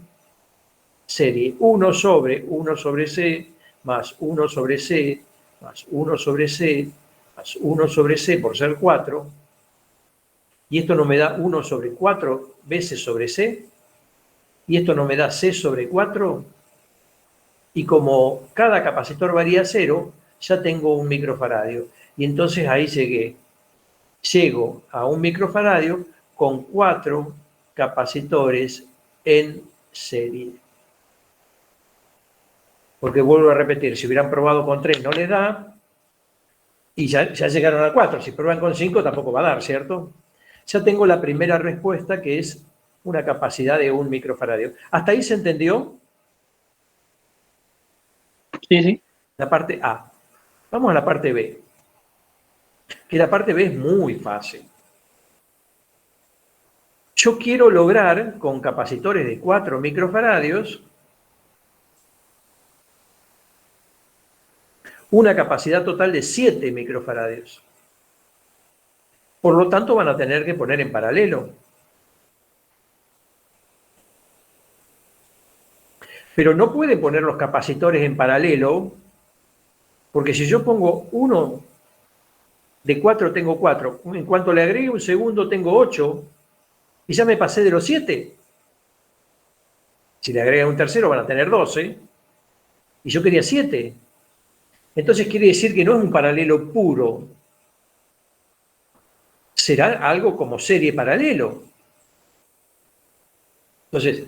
[SPEAKER 1] serie? 1 sobre C, más 1 sobre C, más 1 sobre C, más 1 sobre C por ser 4. y esto no me da 1 sobre 4 veces sobre C, y esto no me da C sobre 4, y como cada capacitor varía 0, ya tengo un microfaradio. Y entonces ahí llego a un microfaradio con 4 capacitores en serie. Porque vuelvo a repetir, si hubieran probado con 3 no les da, y ya llegaron a 4. Si prueban con 5 tampoco va a dar, ¿cierto? Ya tengo la primera respuesta, que es una capacidad de 1 microfaradio. ¿Hasta ahí se entendió?
[SPEAKER 7] Sí, sí.
[SPEAKER 1] La parte A. Vamos a la parte B. Que la parte B es muy fácil. Yo quiero lograr, con capacitores de 4 microfaradios, una capacidad total de 7 microfaradios. Por lo tanto, van a tener que poner en paralelo. Pero no pueden poner los capacitores en paralelo, porque si yo pongo uno de 4, tengo 4. En cuanto le agregue un segundo, tengo 8. Y ya me pasé de los 7. Si le agregan un tercero, van a tener 12. Y yo quería 7. Entonces quiere decir que no es un paralelo puro. Será algo como serie paralelo. Entonces,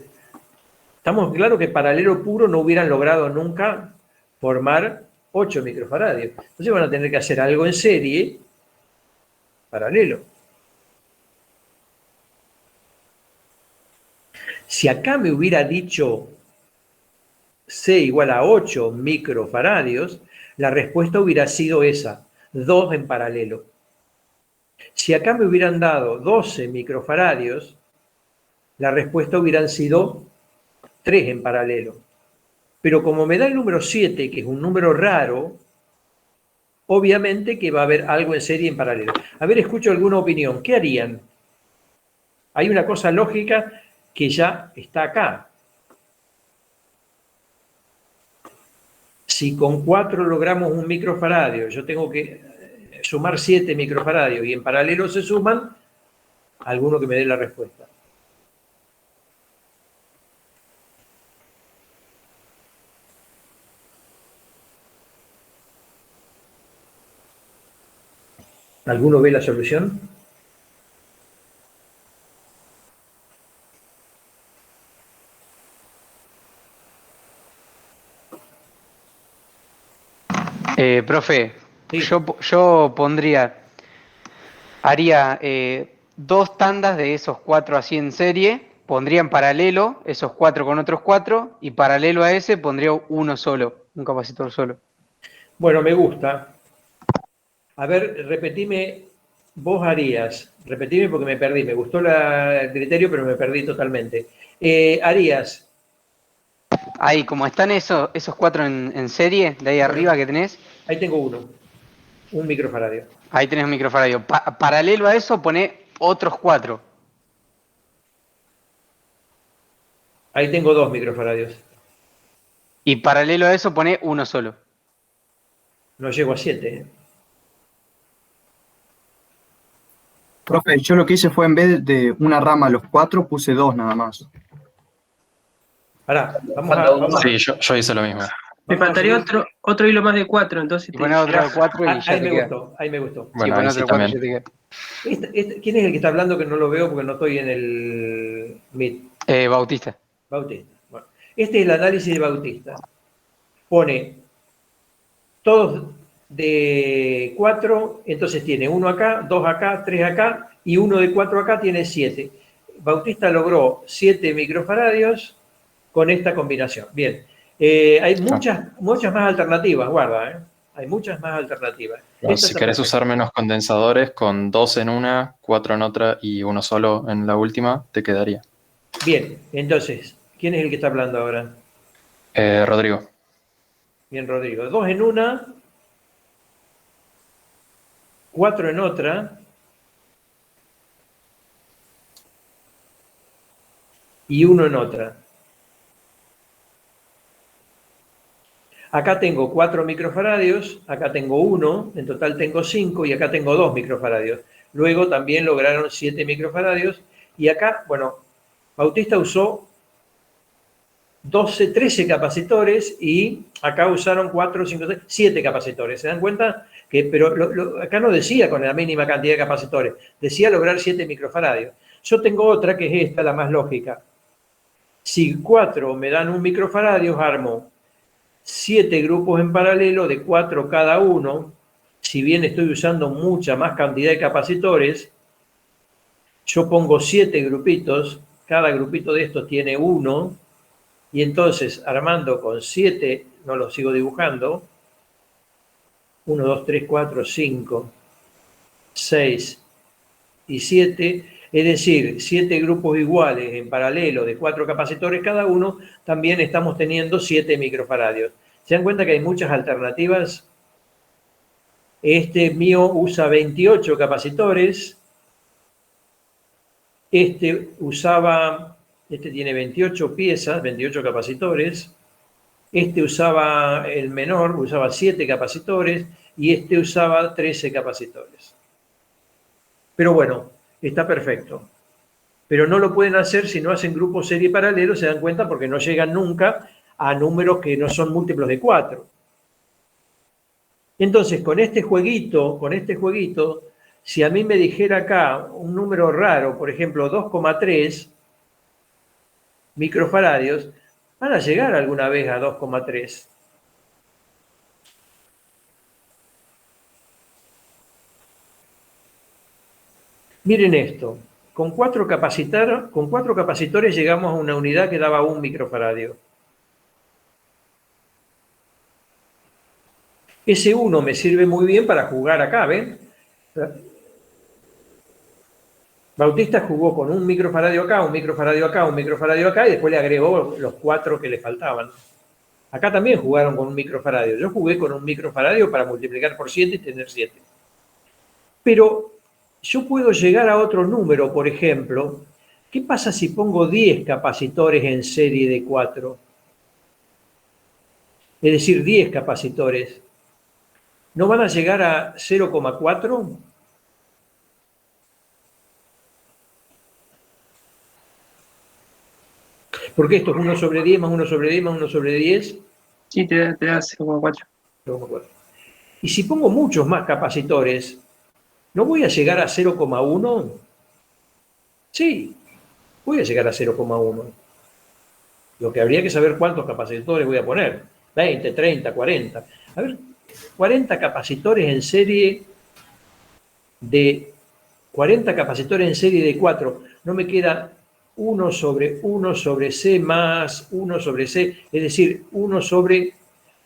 [SPEAKER 1] estamos claros que paralelo puro no hubieran logrado nunca formar 8 microfaradios. Entonces van a tener que hacer algo en serie paralelo. Si acá me hubiera dicho C igual a 8 microfaradios, la respuesta hubiera sido esa, 2 en paralelo. Si acá me hubieran dado 12 microfaradios, la respuesta hubieran sido 3 en paralelo. Pero como me da el número 7, que es un número raro, obviamente que va a haber algo en serie en paralelo. A ver, escucho alguna opinión. ¿Qué harían? Hay una cosa lógica que ya está acá. Si con 4 logramos un microfaradio, yo tengo que sumar 7 microfaradios y en paralelo se suman, alguno que me dé la respuesta. ¿Alguno ve la solución?
[SPEAKER 4] Profe,
[SPEAKER 1] Sí.
[SPEAKER 4] yo haría 2 tandas de esos 4 así en serie, pondría en paralelo esos 4 con otros 4 y paralelo a ese pondría uno solo, un capacitor solo.
[SPEAKER 1] Bueno, me gusta. A ver, repetime, vos harías, repetime porque me perdí, me gustó el criterio, pero me perdí totalmente. Harías,
[SPEAKER 4] Ahí, como están esos 4 en serie, de ahí arriba que tenés,
[SPEAKER 1] ahí tengo uno, un microfaradio.
[SPEAKER 4] ahí tenés un microfaradio. Paralelo a eso poné otros 4.
[SPEAKER 1] Ahí tengo 2 microfaradios.
[SPEAKER 4] Y paralelo a eso poné uno solo.
[SPEAKER 1] No llego a 7.
[SPEAKER 8] Profe, yo lo que hice fue en vez de una rama a los 4, puse 2 nada más.
[SPEAKER 1] Pará, vamos a...
[SPEAKER 9] Sí, yo hice lo mismo.
[SPEAKER 7] Me faltaría otro hilo más de 4, entonces
[SPEAKER 4] Y poné otro 4 y ya
[SPEAKER 1] Ahí
[SPEAKER 4] te
[SPEAKER 1] me
[SPEAKER 4] queda.
[SPEAKER 1] gustó, ahí me gustó.
[SPEAKER 4] Sí,
[SPEAKER 9] Bueno,
[SPEAKER 4] poné
[SPEAKER 9] ahí sí
[SPEAKER 4] otro 4 y
[SPEAKER 9] también.
[SPEAKER 4] ya te queda.
[SPEAKER 1] ¿Quién es el que está hablando que no lo veo porque no estoy en el Meet?
[SPEAKER 4] Bautista.
[SPEAKER 1] Bautista. Bueno, este es el análisis de Bautista. Pone todos de 4, entonces tiene 1 acá, 2 acá, 3 acá, y 1 de 4 acá tiene 7. Bautista logró 7 microfaradios con esta combinación. Bien, hay muchas más alternativas, guarda, hay muchas más alternativas.
[SPEAKER 9] Bueno,
[SPEAKER 1] Esta
[SPEAKER 9] si
[SPEAKER 1] está
[SPEAKER 9] querés
[SPEAKER 1] perfecta.
[SPEAKER 9] usar menos condensadores, con 2 en una, 4 en otra y uno solo en la última, te quedaría.
[SPEAKER 1] Bien, entonces, ¿quién es el que está hablando ahora?
[SPEAKER 9] Rodrigo.
[SPEAKER 1] Bien, Rodrigo. 2 en una, 4 en otra, y 1 en otra. Acá tengo 4 microfaradios, acá tengo 1, en total tengo 5 y acá tengo 2 microfaradios. luego también lograron 7 microfaradios, y acá, bueno, Bautista usó 13 capacitores y acá usaron 4, 5, 6, 7 capacitores. ¿Se dan cuenta? Pero acá no decía con la mínima cantidad de capacitores, decía lograr 7 microfaradios. Yo tengo otra que es esta, la más lógica. Si 4 me dan 1 microfaradio, armo 7 grupos en paralelo de 4 cada uno. Si bien estoy usando mucha más cantidad de capacitores, yo pongo 7 grupitos, cada grupito de estos tiene 1, y entonces armando con 7, no lo sigo dibujando, 1, 2, 3, 4, 5, 6 y 7, es decir, 7 grupos iguales en paralelo de 4 capacitores cada uno, también estamos teniendo 7 microfaradios. ¿Se dan cuenta que hay muchas alternativas? Este mío usa 28 capacitores, este tiene 28 piezas, 28 capacitores, este usaba, el menor, usaba 7 capacitores, y este usaba 13 capacitores. Pero bueno, está perfecto. Pero no lo pueden hacer si no hacen grupos serie paralelos, se dan cuenta, porque no llegan nunca a números que no son múltiplos de 4. Entonces, con este jueguito, si a mí me dijera acá un número raro, por ejemplo, 2,3 microfaradios, van a llegar alguna vez a 2,3. Miren esto, con 4 capacitores llegamos a una unidad que daba 1 microfaradio. Ese 1 me sirve muy bien para jugar acá, ¿ven? Bautista jugó con 1 microfaradio acá, 1 microfaradio acá, 1 microfaradio acá, y después le agregó los 4 que le faltaban. Acá también jugaron con 1 microfaradio. Yo jugué con 1 microfaradio para multiplicar por 7 y tener 7. Pero yo puedo llegar a otro número, por ejemplo. ¿Qué pasa si pongo 10 capacitores en serie de 4? Es decir, 10 capacitores. ¿No van a llegar a 0,4? Porque esto es 1 sobre 10 más 1 sobre 10 más 1 sobre 10.
[SPEAKER 7] Sí, te da 0,4.
[SPEAKER 1] 0,4. Y si pongo muchos más capacitores, ¿no voy a llegar a 0,1? Sí, voy a llegar a 0,1. Lo que habría que saber cuántos capacitores voy a poner. 20, 30, 40. A ver, 40 capacitores en serie de 4. No me queda 1 sobre C más 1 sobre C, es decir, 1 sobre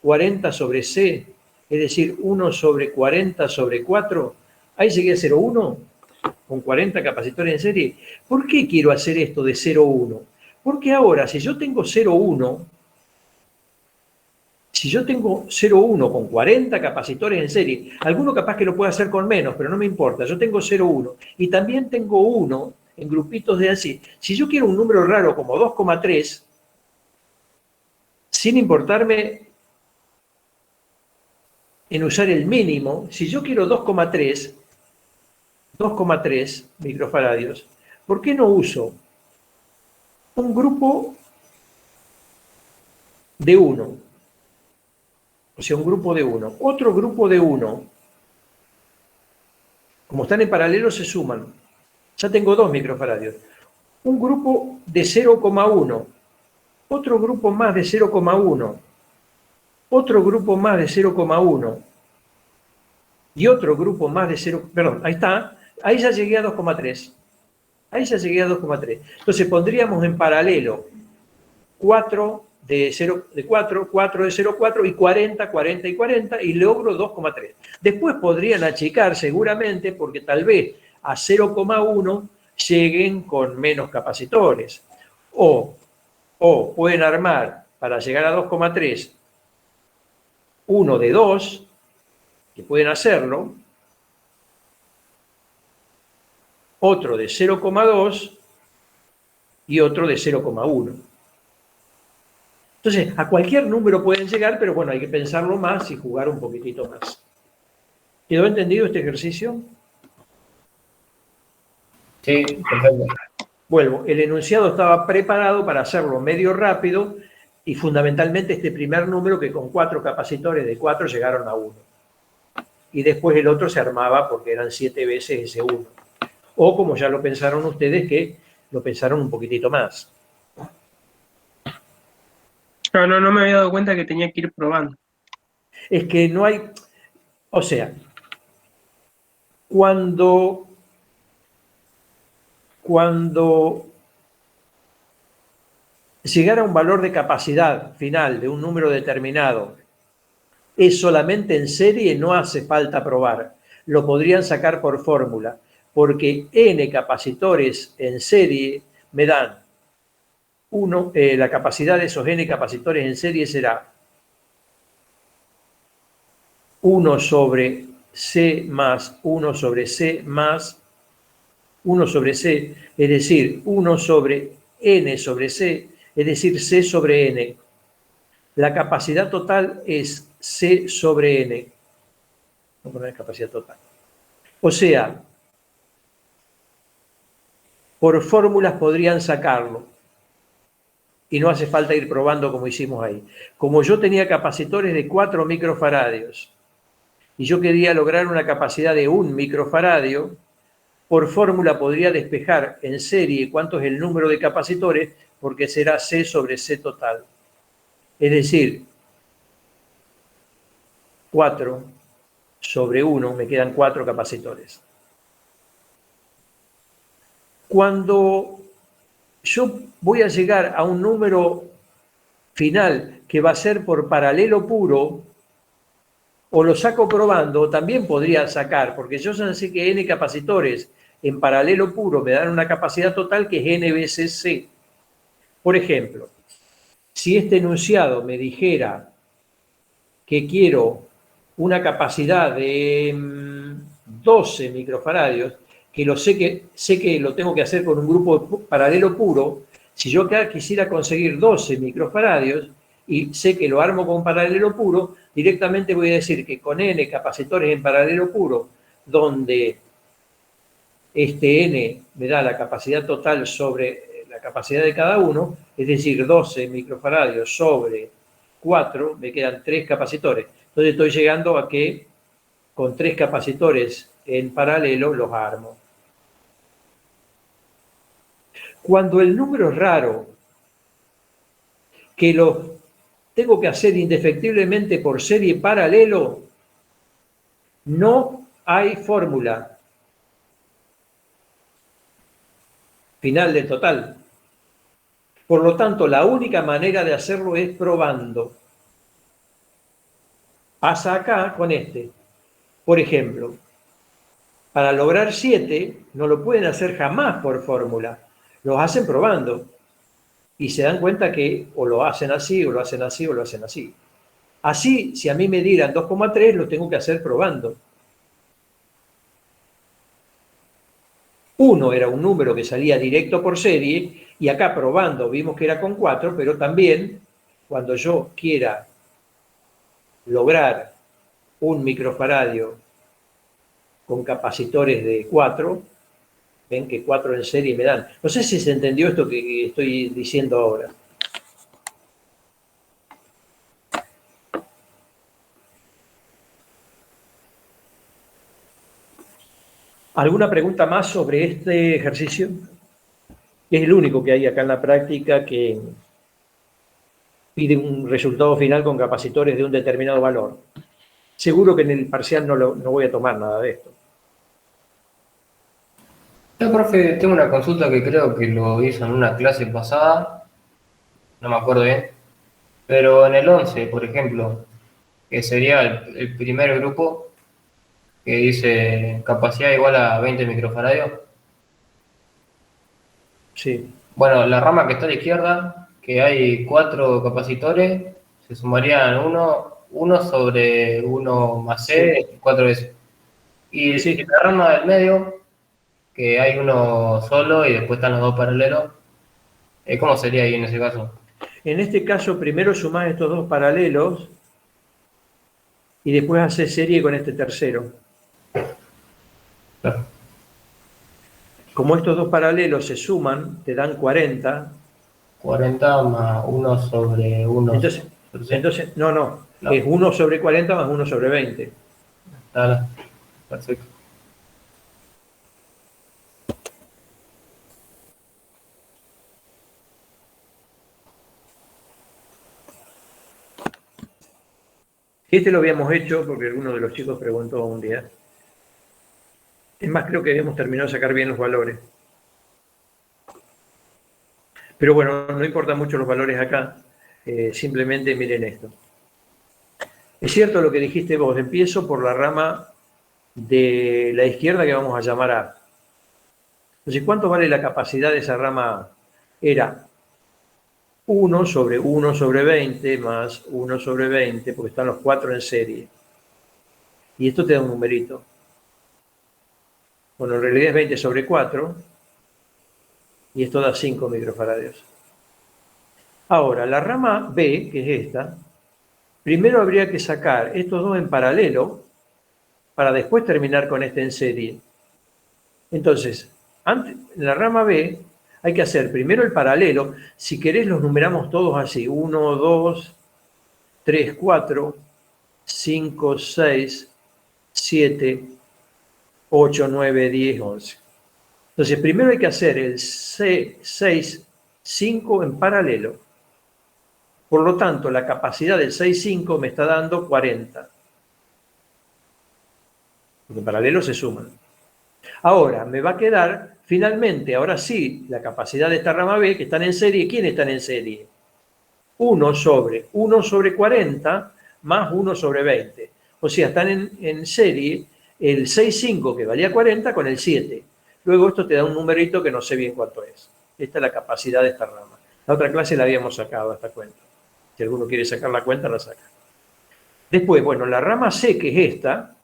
[SPEAKER 1] 40 sobre C, es decir, 1 sobre 40 sobre 4. Ahí llegué a 0,1 con 40 capacitores en serie. ¿Por qué quiero hacer esto de 0,1? Porque ahora, si yo tengo 0,1 con 40 capacitores en serie, alguno capaz que lo puede hacer con menos, pero no me importa, yo tengo 0,1 y también tengo 1 en grupitos de así. Si yo quiero un número raro como 2,3, sin importarme en usar el mínimo, si yo quiero 2,3 microfaradios, ¿por qué no uso un grupo de 1? O sea, un grupo de 1. Otro grupo de 1. Como están en paralelo, se suman. Ya tengo 2 microfaradios. Un grupo de 0,1. Otro grupo más de 0,1. Otro grupo más de 0,1. Y otro grupo más de 0. Perdón, ahí está. Ahí ya llegué a 2,3. Entonces pondríamos en paralelo 4 de 4, 4 de 0,4 y 40, 40 y 40 y logro 2,3. Después podrían achicar seguramente porque tal vez a 0,1 lleguen con menos capacitores. O pueden armar para llegar a 2,3 uno de 2, que pueden hacerlo, otro de 0,2 y otro de 0,1. Entonces, a cualquier número pueden llegar, pero bueno, hay que pensarlo más y jugar un poquitito más. ¿Quedó entendido este ejercicio?
[SPEAKER 5] Sí, perfecto.
[SPEAKER 1] Vuelvo, el enunciado estaba preparado para hacerlo medio rápido y fundamentalmente este primer número que con 4 capacitores de 4 llegaron a 1. Y después el otro se armaba porque eran 7 veces ese 1. O como ya lo pensaron ustedes, que lo pensaron un poquitito más.
[SPEAKER 7] No me había dado cuenta que tenía que ir probando.
[SPEAKER 1] Es que no hay, o sea, cuando llegar a un valor de capacidad final de un número determinado es solamente en serie, no hace falta probar. Lo podrían sacar por fórmula, porque n capacitores en serie me dan la capacidad de esos n capacitores en serie será 1 sobre C más 1 sobre C más 1 sobre C, es decir, 1 sobre n sobre C, es decir, C sobre n. La capacidad total es C sobre n. Vamos a poner capacidad total. O sea, por fórmulas podrían sacarlo. Y no hace falta ir probando como hicimos ahí. Como yo tenía capacitores de 4 microfaradios y yo quería lograr una capacidad de 1 microfaradio, por fórmula podría despejar en serie cuánto es el número de capacitores, porque será C sobre C total. Es decir, 4 sobre 1, me quedan 4 capacitores. Cuando yo voy a llegar a un número final que va a ser por paralelo puro, o lo saco probando, también podría sacar, porque yo sé que n capacitores en paralelo puro me dan una capacidad total que es n veces C. Por ejemplo, si este enunciado me dijera que quiero una capacidad de 12 microfaradios, que sé que lo tengo que hacer con un grupo paralelo puro, si yo acá quisiera conseguir 12 microfaradios y sé que lo armo con paralelo puro, directamente voy a decir que con n capacitores en paralelo puro, donde este n me da la capacidad total sobre la capacidad de cada uno, es decir, 12 microfaradios sobre 4, me quedan 3 capacitores. Entonces estoy llegando a que con 3 capacitores en paralelo los armo. Cuando el número es raro, que lo tengo que hacer indefectiblemente por serie paralelo, no hay fórmula final del total. Por lo tanto, la única manera de hacerlo es probando. Pasa acá con este. Por ejemplo, para lograr 7 no lo pueden hacer jamás por fórmula. Los hacen probando. Y se dan cuenta que o lo hacen así, o lo hacen así, o lo hacen así. Así, si a mí me dieran 2,3, lo tengo que hacer probando. 1 era un número que salía directo por serie, y acá probando vimos que era con 4, pero también cuando yo quiera lograr un microfaradio con capacitores de 4, ven que 4 en serie me dan. No sé si se entendió esto que estoy diciendo ahora. ¿Alguna pregunta más sobre este ejercicio? Es el único que hay acá en la práctica que pide un resultado final con capacitores de un determinado valor. Seguro que en el parcial no voy a tomar nada de esto.
[SPEAKER 5] Yo, profe, tengo una consulta que creo que lo hizo en una clase pasada, no me acuerdo bien, pero en el 11, por ejemplo, que sería el primer grupo que dice capacidad igual a 20 microfaradios.
[SPEAKER 1] Sí.
[SPEAKER 5] Bueno, la rama que está a la izquierda, que hay 4 capacitores, se sumarían 1 sobre 1 más C,
[SPEAKER 1] Sí.
[SPEAKER 5] 4 veces. Y
[SPEAKER 1] Sí.
[SPEAKER 5] la rama del medio, que hay uno solo y después están los 2 paralelos, ¿cómo sería ahí en ese caso?
[SPEAKER 1] En este caso, primero sumás estos 2 paralelos y después haces serie con este tercero.
[SPEAKER 5] Claro.
[SPEAKER 1] Como estos dos paralelos se suman, te dan 40.
[SPEAKER 5] 40 más 1 sobre 1.
[SPEAKER 1] Entonces, no,
[SPEAKER 5] No.
[SPEAKER 1] es 1 sobre 40 más 1 sobre 20.
[SPEAKER 5] Dale. Perfecto.
[SPEAKER 1] Este lo habíamos hecho porque alguno de los chicos preguntó un día. Es más, creo que habíamos terminado de sacar bien los valores. Pero bueno, no importan mucho los valores acá. Simplemente miren esto. Es cierto lo que dijiste vos. Empiezo por la rama de la izquierda que vamos a llamar A. Entonces, ¿cuánto vale la capacidad de esa rama A? Era 1 sobre 20 más 1 sobre 20, porque están los 4 en serie. Y esto te da un numerito. Bueno, en realidad es 20 sobre 4, y esto da 5 microfaradios. Ahora, la rama B, que es esta, primero habría que sacar estos dos en paralelo para después terminar con este en serie. Entonces, en la rama B hay que hacer primero el paralelo. Si querés los numeramos todos así. 1, 2, 3, 4, 5, 6, 7, 8, 9, 10, 11. Entonces, primero hay que hacer el 6, 5 en paralelo. Por lo tanto, la capacidad del 6,5 me está dando 40. Porque en paralelo se suman. Ahora, me va a quedar, finalmente, ahora sí, la capacidad de esta rama B, que están en serie. ¿Quién están en serie? 1 sobre 40 más 1 sobre 20. O sea, están en serie el 6,5 que valía 40 con el 7. Luego esto te da un numerito que no sé bien cuánto es. Esta es la capacidad de esta rama. La otra clase la habíamos sacado esta cuenta. Si alguno quiere sacar la cuenta, la saca. Después, bueno, la rama C, que es esta,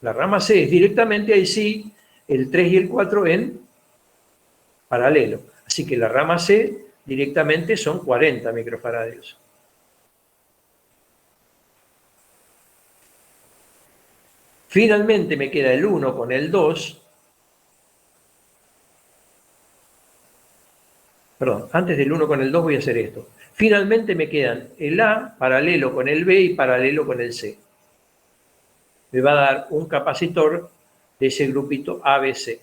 [SPEAKER 1] la rama C es directamente ahí sí el 3 y el 4 en paralelo. Así que la rama C directamente son 40 microfaradios. Finalmente me queda el 1 con el 2. Perdón, antes del 1 con el 2 voy a hacer esto. Finalmente me quedan el A paralelo con el B y paralelo con el C. Me va a dar un capacitor de ese grupito ABC.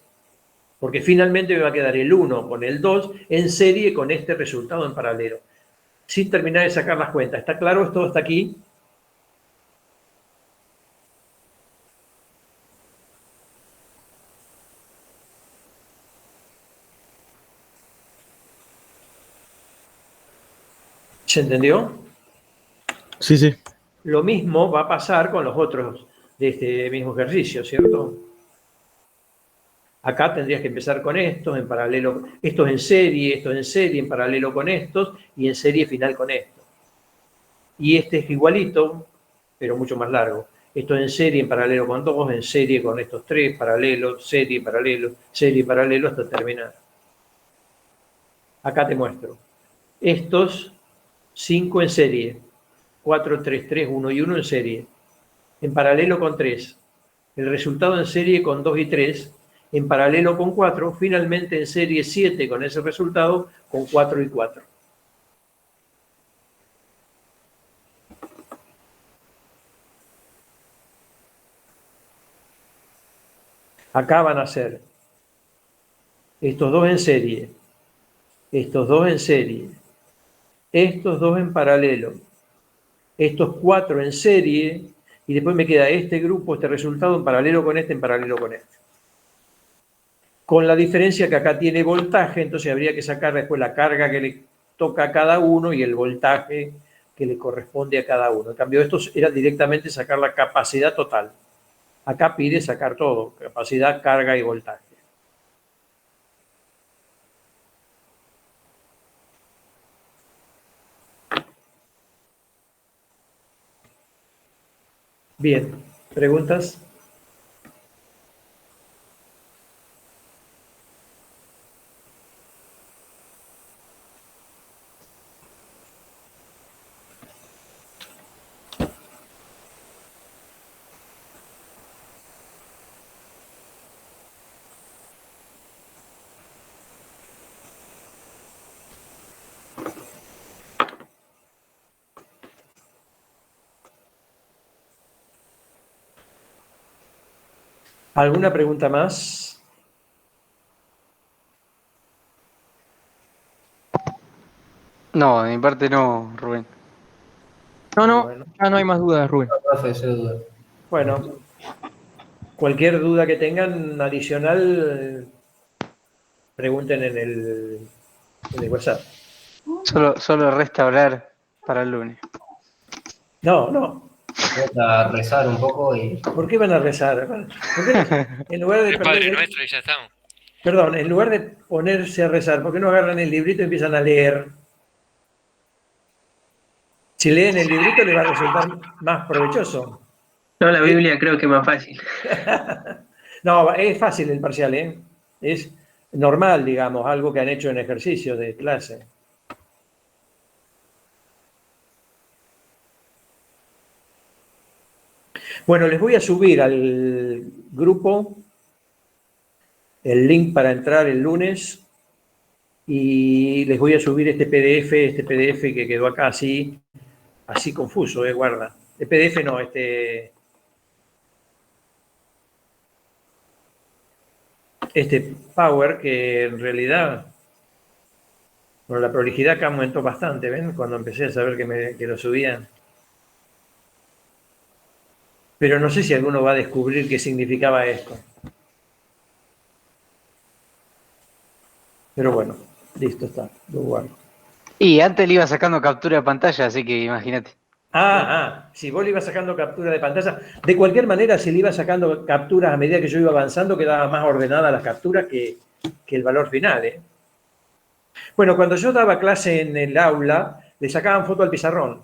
[SPEAKER 1] Porque finalmente me va a quedar el 1 con el 2 en serie con este resultado en paralelo. Sin terminar de sacar las cuentas. ¿Está claro esto hasta aquí? ¿Se entendió?
[SPEAKER 3] Sí, sí.
[SPEAKER 1] Lo mismo va a pasar con los otros de este mismo ejercicio, ¿cierto? Acá tendrías que empezar con estos en paralelo, estos en serie en paralelo con estos y en serie final con esto. Y este es igualito, pero mucho más largo. Esto en serie en paralelo con dos, en serie con estos tres, paralelo, serie, paralelo, hasta terminar. Acá te muestro. Estos 5 en serie, 4, 3, 3, 1 y 1 en serie, en paralelo con 3. El resultado en serie con 2 y 3, en paralelo con 4, finalmente en serie 7 con ese resultado con 4 y 4. Acá van a ser estos dos en serie, estos dos en serie, estos dos en paralelo, estos 4 en serie, y después me queda este grupo, este resultado en paralelo con este, en paralelo con este. Con la diferencia que acá tiene voltaje, entonces habría que sacar después la carga que le toca a cada uno y el voltaje que le corresponde a cada uno. En cambio, esto era directamente sacar la capacidad total. Acá pide sacar todo, capacidad, carga y voltaje. Bien, ¿preguntas? ¿Alguna pregunta más?
[SPEAKER 4] No, de mi parte no, Rubén.
[SPEAKER 2] No,
[SPEAKER 1] Bueno,
[SPEAKER 2] ya no hay más dudas, Rubén.
[SPEAKER 5] Profe, cero duda.
[SPEAKER 1] bueno, cualquier duda que tengan adicional, pregunten en el WhatsApp.
[SPEAKER 4] Solo resta hablar para el lunes.
[SPEAKER 1] No.
[SPEAKER 5] Vamos a rezar un poco y...
[SPEAKER 1] ¿Por qué van a rezar? ¿Por qué en lugar de
[SPEAKER 6] El Padre Nuestro y ya estamos.
[SPEAKER 1] Perdón, en lugar de ponerse a rezar, ¿por qué no agarran el librito y empiezan a leer? Si leen el librito les va a resultar más provechoso.
[SPEAKER 7] No, la Biblia creo que es más fácil.
[SPEAKER 1] No, es fácil el parcial, ¿eh? Es normal, digamos, algo que han hecho en ejercicio de clase. Bueno, les voy a subir al grupo el link para entrar el lunes y les voy a subir este PDF que quedó acá así confuso, guarda. El PDF no, este Power que en realidad, bueno, la prolijidad acá aumentó bastante, ¿ven? Cuando empecé a saber que lo subían. Pero no sé si alguno va a descubrir qué significaba esto. Pero bueno, listo está, lo guardo.
[SPEAKER 4] Y antes le iba sacando captura de pantalla, así que imagínate.
[SPEAKER 1] Si vos le ibas sacando captura de pantalla, de cualquier manera, si le ibas sacando capturas a medida que yo iba avanzando, quedaba más ordenada las capturas que el valor final, ¿eh? Bueno, cuando yo daba clase en el aula, le sacaban foto al pizarrón.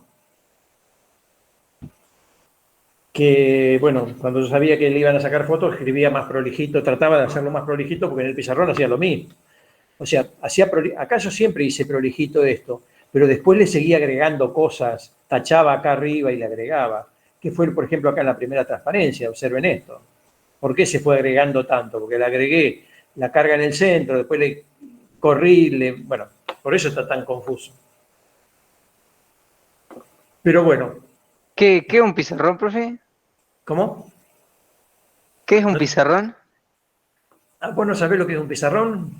[SPEAKER 1] Que, bueno, cuando yo sabía que le iban a sacar fotos, escribía más prolijito, trataba de hacerlo más prolijito, porque en el pizarrón hacía lo mismo. O sea, acá yo siempre hice prolijito esto, pero después le seguía agregando cosas, tachaba acá arriba y le agregaba. Que fue, por ejemplo, acá en la primera transparencia, observen esto. ¿Por qué se fue agregando tanto? Porque le agregué la carga en el centro, después le corrí, bueno, por eso está tan confuso. Pero bueno.
[SPEAKER 4] ¿Qué es un pizarrón, profe?
[SPEAKER 1] ¿Cómo?
[SPEAKER 4] ¿Qué es un pizarrón?
[SPEAKER 1] ¿Vos no sabés lo que es un pizarrón?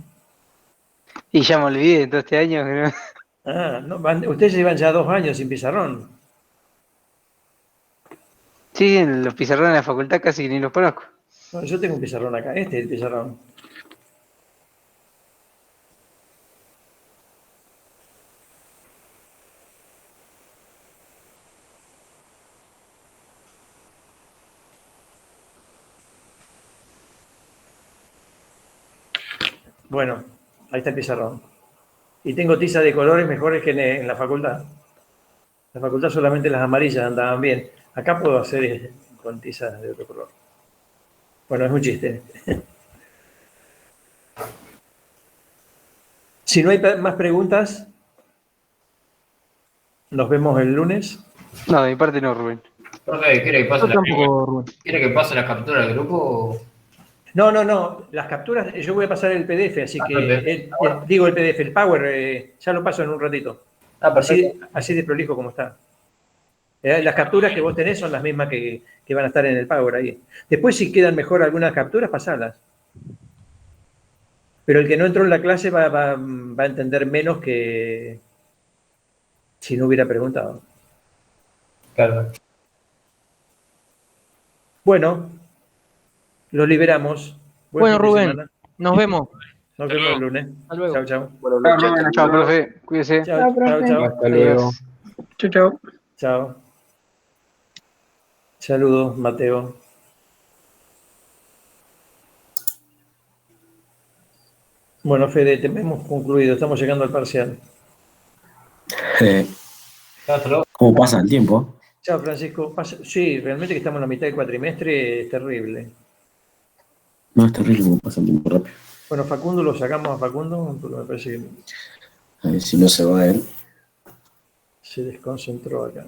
[SPEAKER 4] Y ya me olvidé de todo este año.
[SPEAKER 1] No, ustedes llevan ya 2 años sin pizarrón.
[SPEAKER 4] Sí, los pizarrones de la facultad casi ni los conozco.
[SPEAKER 1] Bueno, yo tengo un pizarrón acá, este es el pizarrón. Bueno, ahí está el pizarrón. Y tengo tiza de colores mejores que en la facultad. En la facultad solamente las amarillas andaban bien. Acá puedo hacer con tizas de otro color. Bueno, es un chiste. Si no hay más preguntas, nos vemos el lunes.
[SPEAKER 4] No, de mi parte no, Rubén.
[SPEAKER 5] Profe, ¿quiere que pase la captura del grupo? O...
[SPEAKER 1] No, las capturas, yo voy a pasar el PDF, así que, digo el PDF, el Power, ya lo paso en un ratito. Así de prolijo como está. Las capturas que vos tenés son las mismas que van a estar en el Power ahí. Después, si quedan mejor algunas capturas, pasalas. Pero el que no entró en la clase va a entender menos que si no hubiera preguntado.
[SPEAKER 5] Claro.
[SPEAKER 1] Bueno, lo liberamos.
[SPEAKER 2] Bueno, Rubén, nos vemos.
[SPEAKER 1] Nos vemos el lunes.
[SPEAKER 2] Hasta luego.
[SPEAKER 1] Chau, chau.
[SPEAKER 4] Chao, profe. Cuídese.
[SPEAKER 1] Chau, chau.
[SPEAKER 3] Hasta luego.
[SPEAKER 7] Chau.
[SPEAKER 1] Chao. Saludos, Mateo. Bueno, Fede, hemos concluido. Estamos llegando al parcial.
[SPEAKER 10] ¿Cómo pasa el tiempo?
[SPEAKER 1] Chao, Francisco. Sí, realmente que estamos en la mitad del cuatrimestre es terrible.
[SPEAKER 10] No, es terrible cómo pasa el tiempo rápido.
[SPEAKER 1] Bueno, Facundo, lo sacamos a Facundo, porque me parece que
[SPEAKER 10] A ver si no se va él.
[SPEAKER 1] se desconcentró acá.